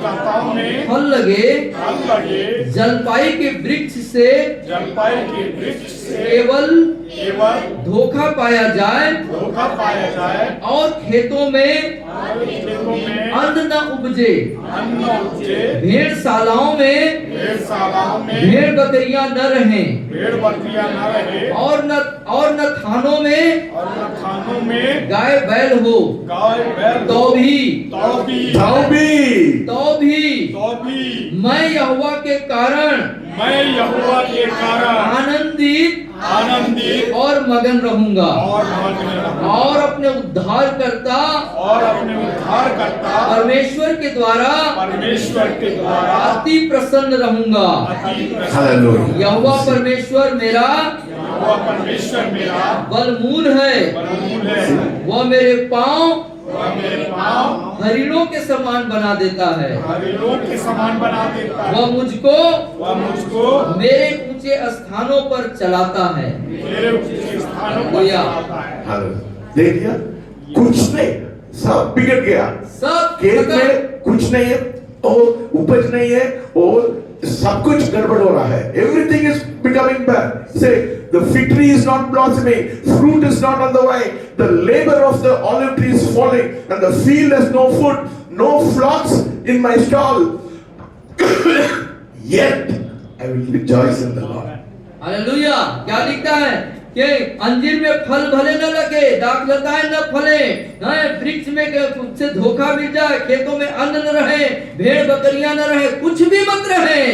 लताओं में फल लगे, फल लगे। जलपाई के वृक्ष से जलपाई के वृक्ष से केवल केवल धोखा पाया जाए धोखा पाया जाए और खेतों में और खेतों में अन्न न उपजे, अन्न उपजे। भेड़शालाओं में भेड़शालाओं में भेड़ बकरियां न रहें भेड़ बकरियां न रहे और न थानों में और न खानों में गाय बैल हो, गाय बैल तो भी तो भी मैं यहोवा के कारण मैं यहोवा के कारण आनंदित और मगन रहूंगा और मग्न रहूंगा और अपने उद्धारकर्ता और अपने उद्धारकर्ता परमेश्वर के द्वारा अति प्रसन्न रहूंगा। अति प्रसन्न Hallelujah. यहोवा परमेश्वर मेरा यहोवा परमेश्वर मेरा बलमूल है, बलमूल है। वह मेरे पांव वह मेरे पाँव हरिणों के समान बना देता है, हरिणों के समान बना देता है। वह मुझको मेरे ऊंचे स्थानों पर चलाता है। मेरे ऊंचे स्थानों पर हालेलुया। चलाता है। Hallelujah. देख लिया, कुछ नहीं, सब बिगड़ गया। सब खेत खत्म। में कुछ नहीं है और उपज नहीं है और सब कुछ गड़बड़ हो रहा है। Everything is becoming bad. Say, the fig tree is not blossoming, fruit is not on the way, the labor of the olive tree is falling, and the field has no food, no flocks in my stall. Yet I will rejoice in the Lord. Hallelujah. क्या लिखता है कि अंजीर में फल भले न लगे, दाख लताएं न फले, वृक्ष में से धोखा मिल जाए, खेतों में अन्न न रहे, भेड़ बकरियां न रहे, कुछ भी मत रहे,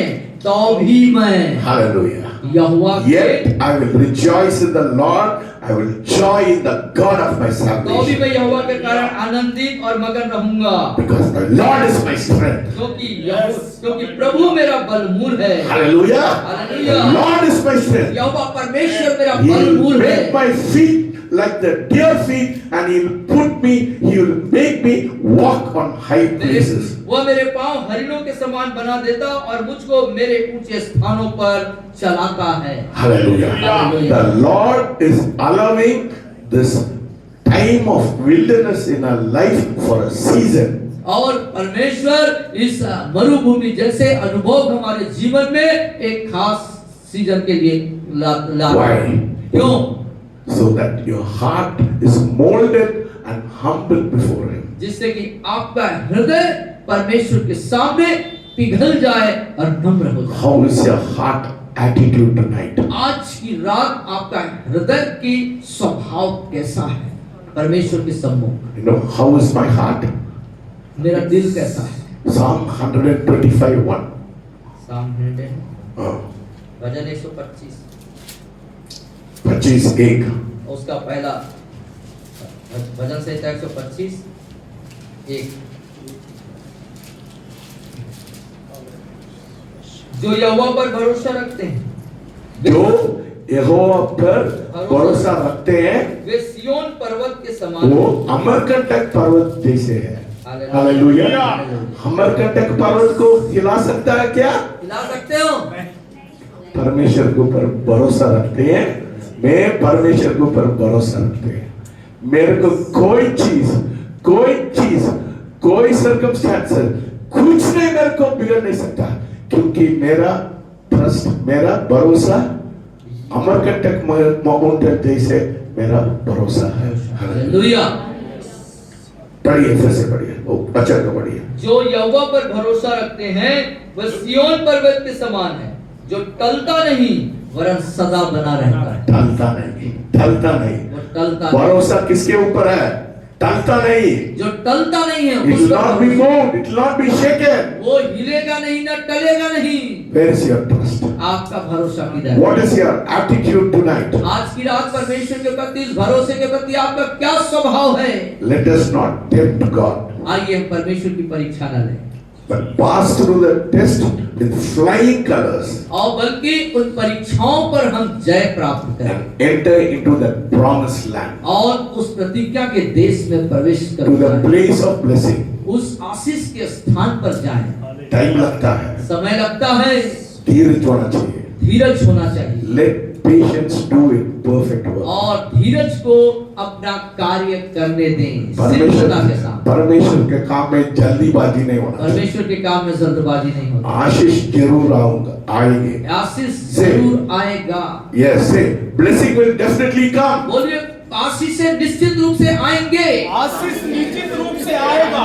तो भी मैं Hallelujah. यहोवा के Yet I will rejoice in the Lord. I will joy in the God of my तो भी salvation. मैं यहोवा के कारण आनंदित और मगन रहूंगा, Because the Lord is my strength. क्योंकि प्रभु मेरा बलमूल है। Hallelujah. Hallelujah. The Lord is my strength. यहोवा परमेश्वर मेरा He will बलमूल है। make my feet like the deer feet, and He will put me. He will make me walk on high places. वह मेरे पांव हरिणों के समान बना देता और मुझको मेरे ऊंचे स्थानों पर चलाता है। Hallelujah. Hallelujah. The Lord is allowing this time of wilderness in our life for a season. और परमेश्वर इस मरुभूमि जैसे अनुभव हमारे जीवन में एक खास सीजन के लिए ला Why? क्यों? So that your heart is molded and humble before Him. जिससे कि आपका हृदय परमेश्वर के सामने पिघल जाए और नम्र हो जाए। How is your heart attitude tonight? आज की रात आपका हृदय की स्वभाव कैसा है परमेश्वर के सम्मुख? You know, how is my heart? मेरा दिल कैसा है? Psalm 125:1. साम भजन 125 25:1. उसका पहला भजन संहिता 125 1। जो यहोवा पर भरोसा रखते हैं, जो यहोवा पर भरोसा रखते हैं, वे सिय्योन पर्वत के समान वो अमरकंटक पर्वत जैसे है। हालेलुया। हालेलुया। अमरकंटक पर्वत को हिला सकता है क्या? हिला सकते हो? परमेश्वर के ऊपर भरोसा रखते हैं। मैं परमेश्वर के ऊपर भरोसा रखते हैं। मेरे को कोई सर्कमस्टेंसेस कुछ नहीं मेरे को बिगड़ नहीं सकता, क्योंकि मेरा ट्रस्ट, मेरा भरोसा अमरकंटक माउंटेन जैसे मेरा भरोसा है। हालेलुया। पढ़िए, फिर से पढ़िए, वो वचन को पढ़िए। जो यहोवा पर भरोसा रखते हैं वह सिय्योन पर्वत के समान है, जो टलता नहीं वरन सदा बना रहता है। टलता नहीं, टलता नहीं। वो टलता भरोसा किसके ऊपर है? टलता नहीं। जो टलता नहीं है It will not be moved, it will not be shaken. वो हिलेगा नहीं, न टलेगा नहीं। Where is your trust? आपका भरोसा किधर? What is your attitude tonight? आज की रात परमेश्वर के प्रति, इस भरोसे के प्रति आपका क्या स्वभाव है? Let us not tempt God, आइए हम परमेश्वर की परीक्षा न लें, but pass through the test with flying colors और बल्कि उन परीक्षाओं पर हम जय प्राप्त करें and enter into the promised land, और उस प्रतिज्ञा के देश में प्रवेश to the करें, place of blessing. उस आशीष के स्थान पर जाएं। टाइम लगता है, समय लगता है, धीरज होना चाहिए। धीरज होना चाहिए। Let patience do it perfect work. और धीरज को अपना कार्य करने दें सिद्धता के साथ। परमेश्वर के काम में जल्दीबाजी नहीं होना चाहिए। परमेश्वर के काम में जल्दबाजी नहीं होती। आशीष जरूर आएंगे। आशीष Say. जरूर आएगा। Yes, say blessing will definitely come. बोलिए आशीष से निश्चित रूप से आएंगे। आशीष निश्चित रूप से आएगा।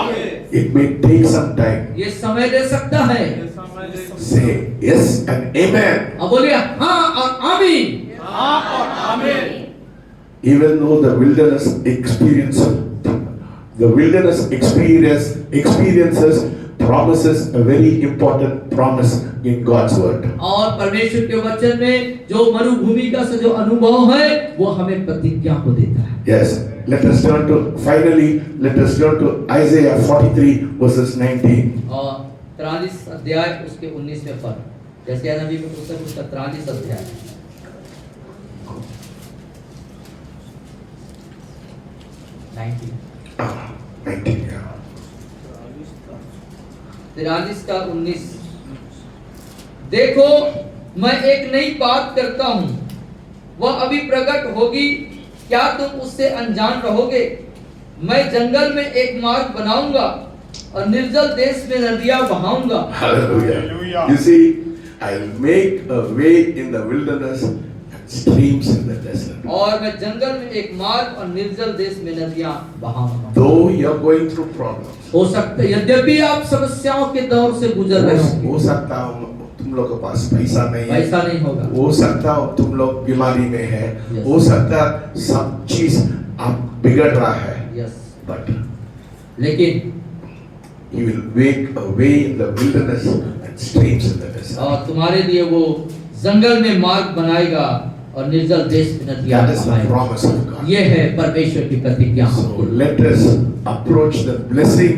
It may take some time. ये समय ले सकता है। Say yes and amen. अब बोलिए हाँ और आमीन। हाँ और आमीन। Even though the wilderness experiences promises a very important promise in God's word. और परमेश्वर के वचन में जो मरुभूमि का जो अनुभव है वो हमें प्रतिज्ञा को देता है। Yes, let us turn to Isaiah 43 verses 19. और 43 अध्याय उसके 19वें पद। यशायाह नबी का पुस्तक उसका 43 अध्याय 19, yeah. 43 का 19। देखो मैं एक नई बात करता हूँ, वह अभी प्रकट होगी, क्या तुम उससे अनजान रहोगे? मैं जंगल में एक मार्ग बनाऊंगा और निर्जल देश में नदियां बहाऊंगा। Hallelujah. Hallelujah. You see, I'll make a way in the wilderness and streams in the desert. और मैं जंगल में एक मार्ग और निर्जल देश में नदियां बहाऊंगा। Though you're going through problems, हो सकता है यद्यपि आप समस्याओं के दौर से गुजर रहे होंगे, हो सकता है तुम लोग के पास पैसा नहीं है, पैसा नहीं होगा, हो सकता है तुम लोग बीमारी में है, Yes. हो सकता है सब चीज आप बिगड़ रहा है, यस, but लेकिन He will make a way in the wilderness and streams in the desert. और तुम्हारे लिए वो जंगल में मार्ग बनाएगा और निर्जल देश में नदियां That is the बहाएगा। promise of God. ये है परमेश्वर की प्रतिज्ञा। So let us approach the blessing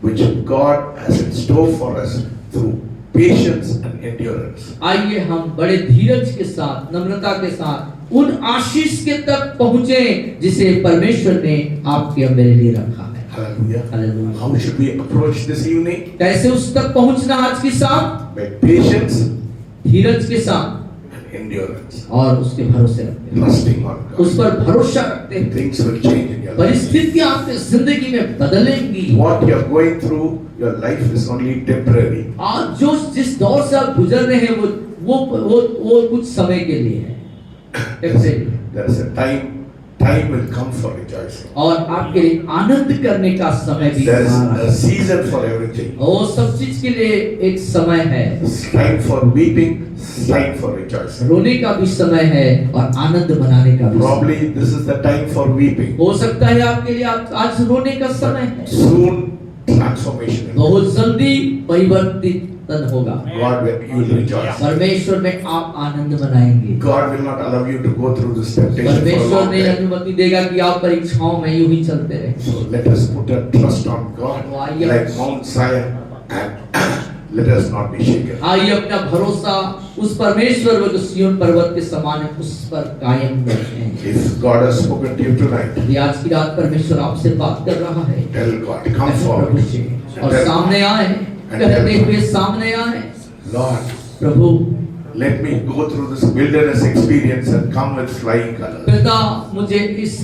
which God has in store for us through patience and endurance. आइए हम बड़े धीरज के साथ, नम्रता के साथ उन आशीष के तक पहुँचे जिसे परमेश्वर ने आपके और मेरे लिए रखा है। Hallelujah. Hallelujah. How should we approach this evening? कैसे उस तक पहुँचना आज की शाम? By patience धीरज के साथ and endurance. और उसके भरोसे रखते हैं, Trusting on उस God. पर भरोसा रखते हैं। Things will change in your life. परिस्थितियां आपकी जिंदगी में बदलेंगी। What you are going through, your life is only temporary. आज जो जिस दौर से आप गुजर रहे हैं वो कुछ समय के लिए है। There is a time will come for rejoicing. और आपके लिए आनंद करने का समय भी There is आ रहा a है। season for everything. और सब चीज के लिए एक समय है। Time for weeping, time for rejoicing. रोने का भी समय है और आनंद मनाने का भी समय। Probably this is the time for weeping. हो सकता है आपके लिए आज रोने का समय है। Soon transformation will come. बहुत जल्दी परिवर्तित होगा। God will, you will rejoice. परमेश्वर में आप आनंद मनाएंगे। God will not allow you to go through this temptation for a परमेश्वर long ने time. अनुमति देगा कि आप परीक्षाओं में यूं ही चलते रहे। So let us put our trust on God like Mount Zion and let us not be shaken. आइए अपना भरोसा उस परमेश्वर वो जो सिय्योन पर्वत के समान है उस पर कायम रखें। If God has spoken to you tonight, यदि आज की रात परमेश्वर आपसे बात कर रहा है, tell God, come ऐसे forward. प्रभु से और सामने आए, कहते हुए सामने आए, Lord, Prabhu let me go through this wilderness experience and come with flying colors. पिता मुझे इस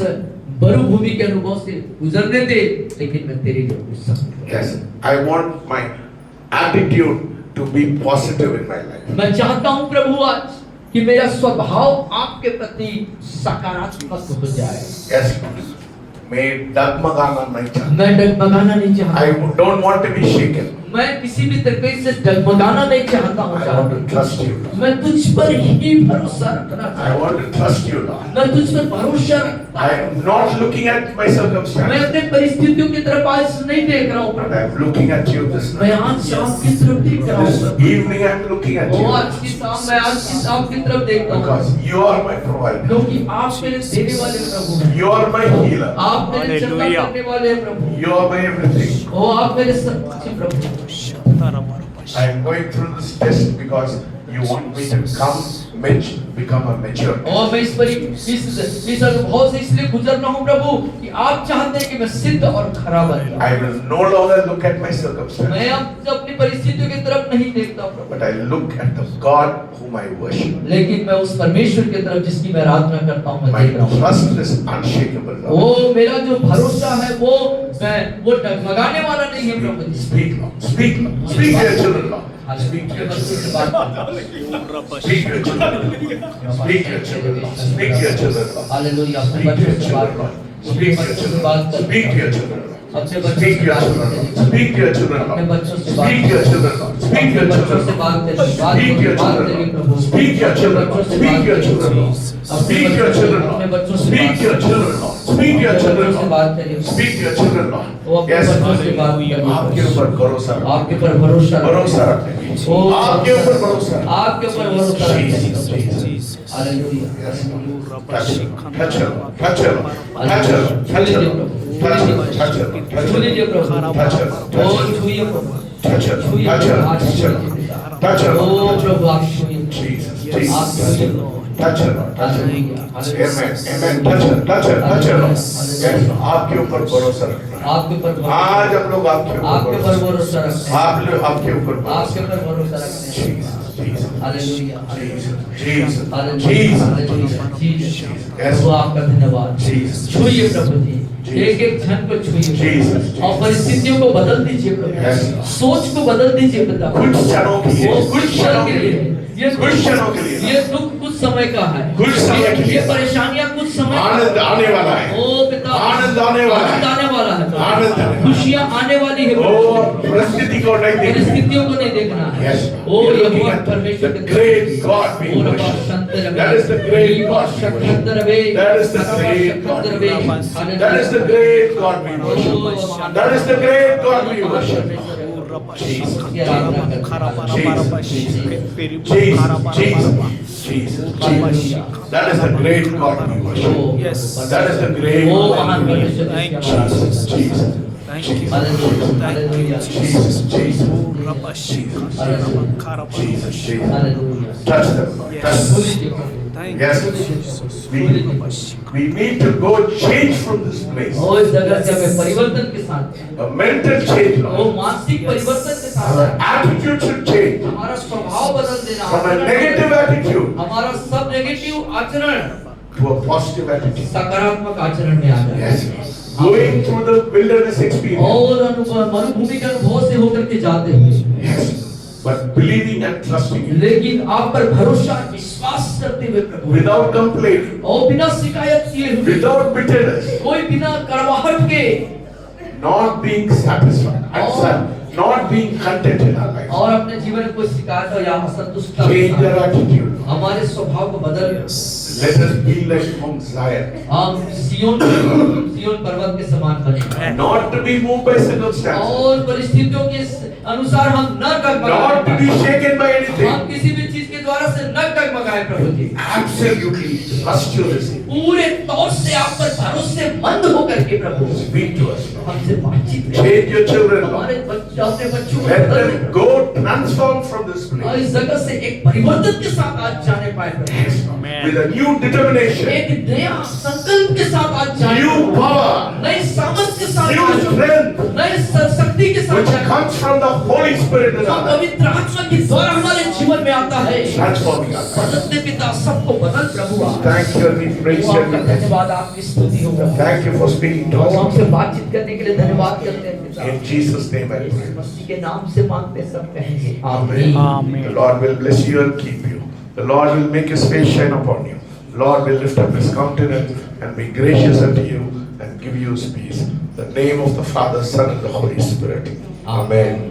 मरुभूमि के अनुभव से गुजरने दे, लेकिन मैं तेरे लिए कुछ समझूं। Yes, I want my attitude to be positive in my life. मैं चाहता हूं प्रभु आज कि मेरा स्वभाव आपके प्रति सकारात्मक हो जाए। Yes, मैं डगमगाना नहीं चाहता. मैं डगमगाना नहीं चाहता। I don't want to be shaken. मैं किसी भी तरीके से डगमगाना नहीं चाहता हूँ। I want to trust you. मैं तुझ पर ही भरोसा रखना I चाहता हूँ। want to trust you, Lord. मैं तुझ पर भरोसा रखता I हूँ। am not looking at my मैं circumstances. अपने परिस्थितियों की तरफ आज नहीं देख रहा हूँ But Prabhu. I am looking at you this मैं night. आज शाम की तरफ देख रहा This हूँ। evening I am looking at O you. आज की शाम मैं आज की शाम की तरफ देखता हूँ, Because you are my provider. क्योंकि आप मेरे देने वाले प्रभु हैं। You are my healer. आप मेरे चंगा Hallelujah. करने वाले हैं प्रभु। You are my everything. ओ आप मेरे सब कुछ हैं प्रभु। I am going through this test because you want me to come become a mature. और मैं इस अनुभव से इसलिए गुजरना हूँ प्रभु कि आप चाहते हैं कि मैं सिद्ध और खरा बन जाऊं। I will no longer look at my circumstances, मैं अब अपनी परिस्थितियों की तरफ नहीं देखता प्रभु, but I look at the God whom I worship. लेकिन मैं उस परमेश्वर की तरफ जिसकी मैं आराधना करता हूँ मैं My देख रहा हूँ। trust is unshakable. Lord. वो मेरा जो भरोसा है वो डगमगाने वाला नहीं है प्रभु जी। Speak, Lord. Speak, Lord. Speak to your children, Lord. Speak to your children. Speak to your children. Speak to your children, Lord. Speak to your children, Lord. Hallelujah. अपने Speak to बच्चों your से बात children, Lord. करो। Speak to your अपने बच्चों से children. बात करो। Speak to your children, Lord. अपने बच्चों Speak से to your बात children, करो। Lord. Speak to your children, अपने Lord. बच्चों से बात Speak to your children, Lord. Speak to अपने your बच्चों children, से Lord. बात करो। Speak to your children, Lord. Speak to your children, Lord. Speak to your children, Lord. Speak to your children, Lord. Speak to your children, Lord. Speak to your children, Lord. Speak to your children, Lord. Yes, आपके ऊपर भरोसा रखो। आपके ऊपर भरोसा भरोसा रखने की। आपके ऊपर भरोसा रखो। आपके ऊपर भरोसा रखने की। Jesus, Jesus. Hallelujah. Yes, Lord. Touch him, touch him, touch him, touch him, touch him, touch him, touch him, touch छू लीजिए him, प्रभु। touch him, ओ touch him, छूइए प्रभु। touch him, छूइए touch him, प्रभु। आज touch छूइए him, पिता। touch him, ओ प्रभु आप छूइए। Jesus, आप Jesus, छूइए। touch him, touch him. Amen, amen, touch him, touch him, touch him. Yes, आपके ऊपर भरोसा रखना है। आपके ऊपर भरोसा। आज हम लोग आपके आपके ऊपर ऊपर भरोसा रखते हैं। आप लोग आपके ऊपर आपके भरोसा ऊपर भरोसा रखते हैं। Jesus, Jesus, hallelujah. Jesus, Jesus, hallelujah. Jesus. Hallelujah. Jesus. Yes. प्रभु आपका धन्यवाद। Jesus. छूइए प्रभु जी। Jesus. एक एक क्षण को छूइए Jesus. और परिस्थितियों को बदल दीजिए Yes. प्रभु। सोच को बदल दीजिए पिता। कुछ क्षणों के लिए, वो कुछ क्षणों के लिए। ये कुछ क्षणों के लिए। ये दुख कुछ समय का है। कुछ समय के लिए। ये परेशानियां कुछ समय का आनंद है। आने वाला है। ओ पिता आनंद आने वाला है। आनंद आने वाला है। आनंद आने वाला है। खुशियां आने वाली है। ओ परिस्थिति को नहीं देखना। परिस्थितियों को नहीं देखना है। Yes. O You're looking Jehovah at परमेश्वर the great God we worship. That is the great God we worship. That is the great God we worship. That is the great God we worship. That is the great God we worship. Jesus, Jesus, Jesus. That is the great God we worship. Yes. That is the great O God महान we परमेश्वर worship. की आराधना। Jesus, Jesus. Thank you. Hallelujah. Hallelujah. Jesus, Jesus. Hallelujah. Jesus, Jesus. Hallelujah. Touch them, Lord. Touch छू them. लीजिए प्रभु। Thank Yes. you. We need to go change from this place. ओ इस जगह से हमें परिवर्तन के साथ A mental change, वो Lord. मानसिक परिवर्तन के साथ Our attitude should change हमारा स्वभाव बदल देना। from a negative attitude हमारा सब नेगेटिव आचरण to a positive attitude. सकारात्मक आचरण में आ जाए। Yes. Going through the wilderness experience. और मरुभूमि के अनुभव से होकर के जाते हैं। Yes. But believing and trusting Him. लेकिन आप पर भरोसा विश्वास करते हुए प्रभु Without complaining. और बिना शिकायत किए हुए Without bitterness. कोई बिना कड़वाहट के Not being satisfied. And not being content in our life. और अपने जीवन में कोई शिकायत या असंतुष्टता Change our attitude. हमारे स्वभाव को बदल Let us be like Mount Zion. हम सियोन पर्वत के समान बने Not to be moved by circumstances. और परिस्थितियों के अनुसार हम न Not to डगमगाएं। be shaken by anything. हम किसी भी चीज के द्वारा से न डगमगाएं प्रभु जी। Absolutely trust you this evening. पूरे तौर से आप पर भरोसेमंद होकर के प्रभु Speak to us, Lord. हमसे बातचीत करें। Change your children, हमारे Lord. बच्चों अपने बच्चों को Let बदल them दें। go transform from this और place. इस जगह से एक परिवर्तन के साथ आज जाने पाए प्रभु। With a new determination, एक नया संकल्प के साथ आज जाने new प्रभु। power, नई सामर्थ के साथ new आज strength, नई शक्ति के साथ which जाने। comes from the Holy Spirit in जो our life. पवित्र आत्मा के द्वारा हमारे जीवन में आता है। Transforming our life. बदलते पिता सबको बदल प्रभु आप। Thank you and we praise वो your आपका name. धन्यवाद आपकी स्तुति हो प्रभु। Thank you for speaking to और us. हमसे बातचीत करने के लिए धन्यवाद करते हैं पिता। In Jesus' name I Yeshu pray. मसीह के नाम से मांगते सब कहेंगे Amen. आमीन। The Lord will bless you and keep you. The Lord will make His face shine upon you. The Lord will lift up His countenance and be gracious unto you and give you His peace. In the name of the Father, Son, and the Holy Spirit. Amen.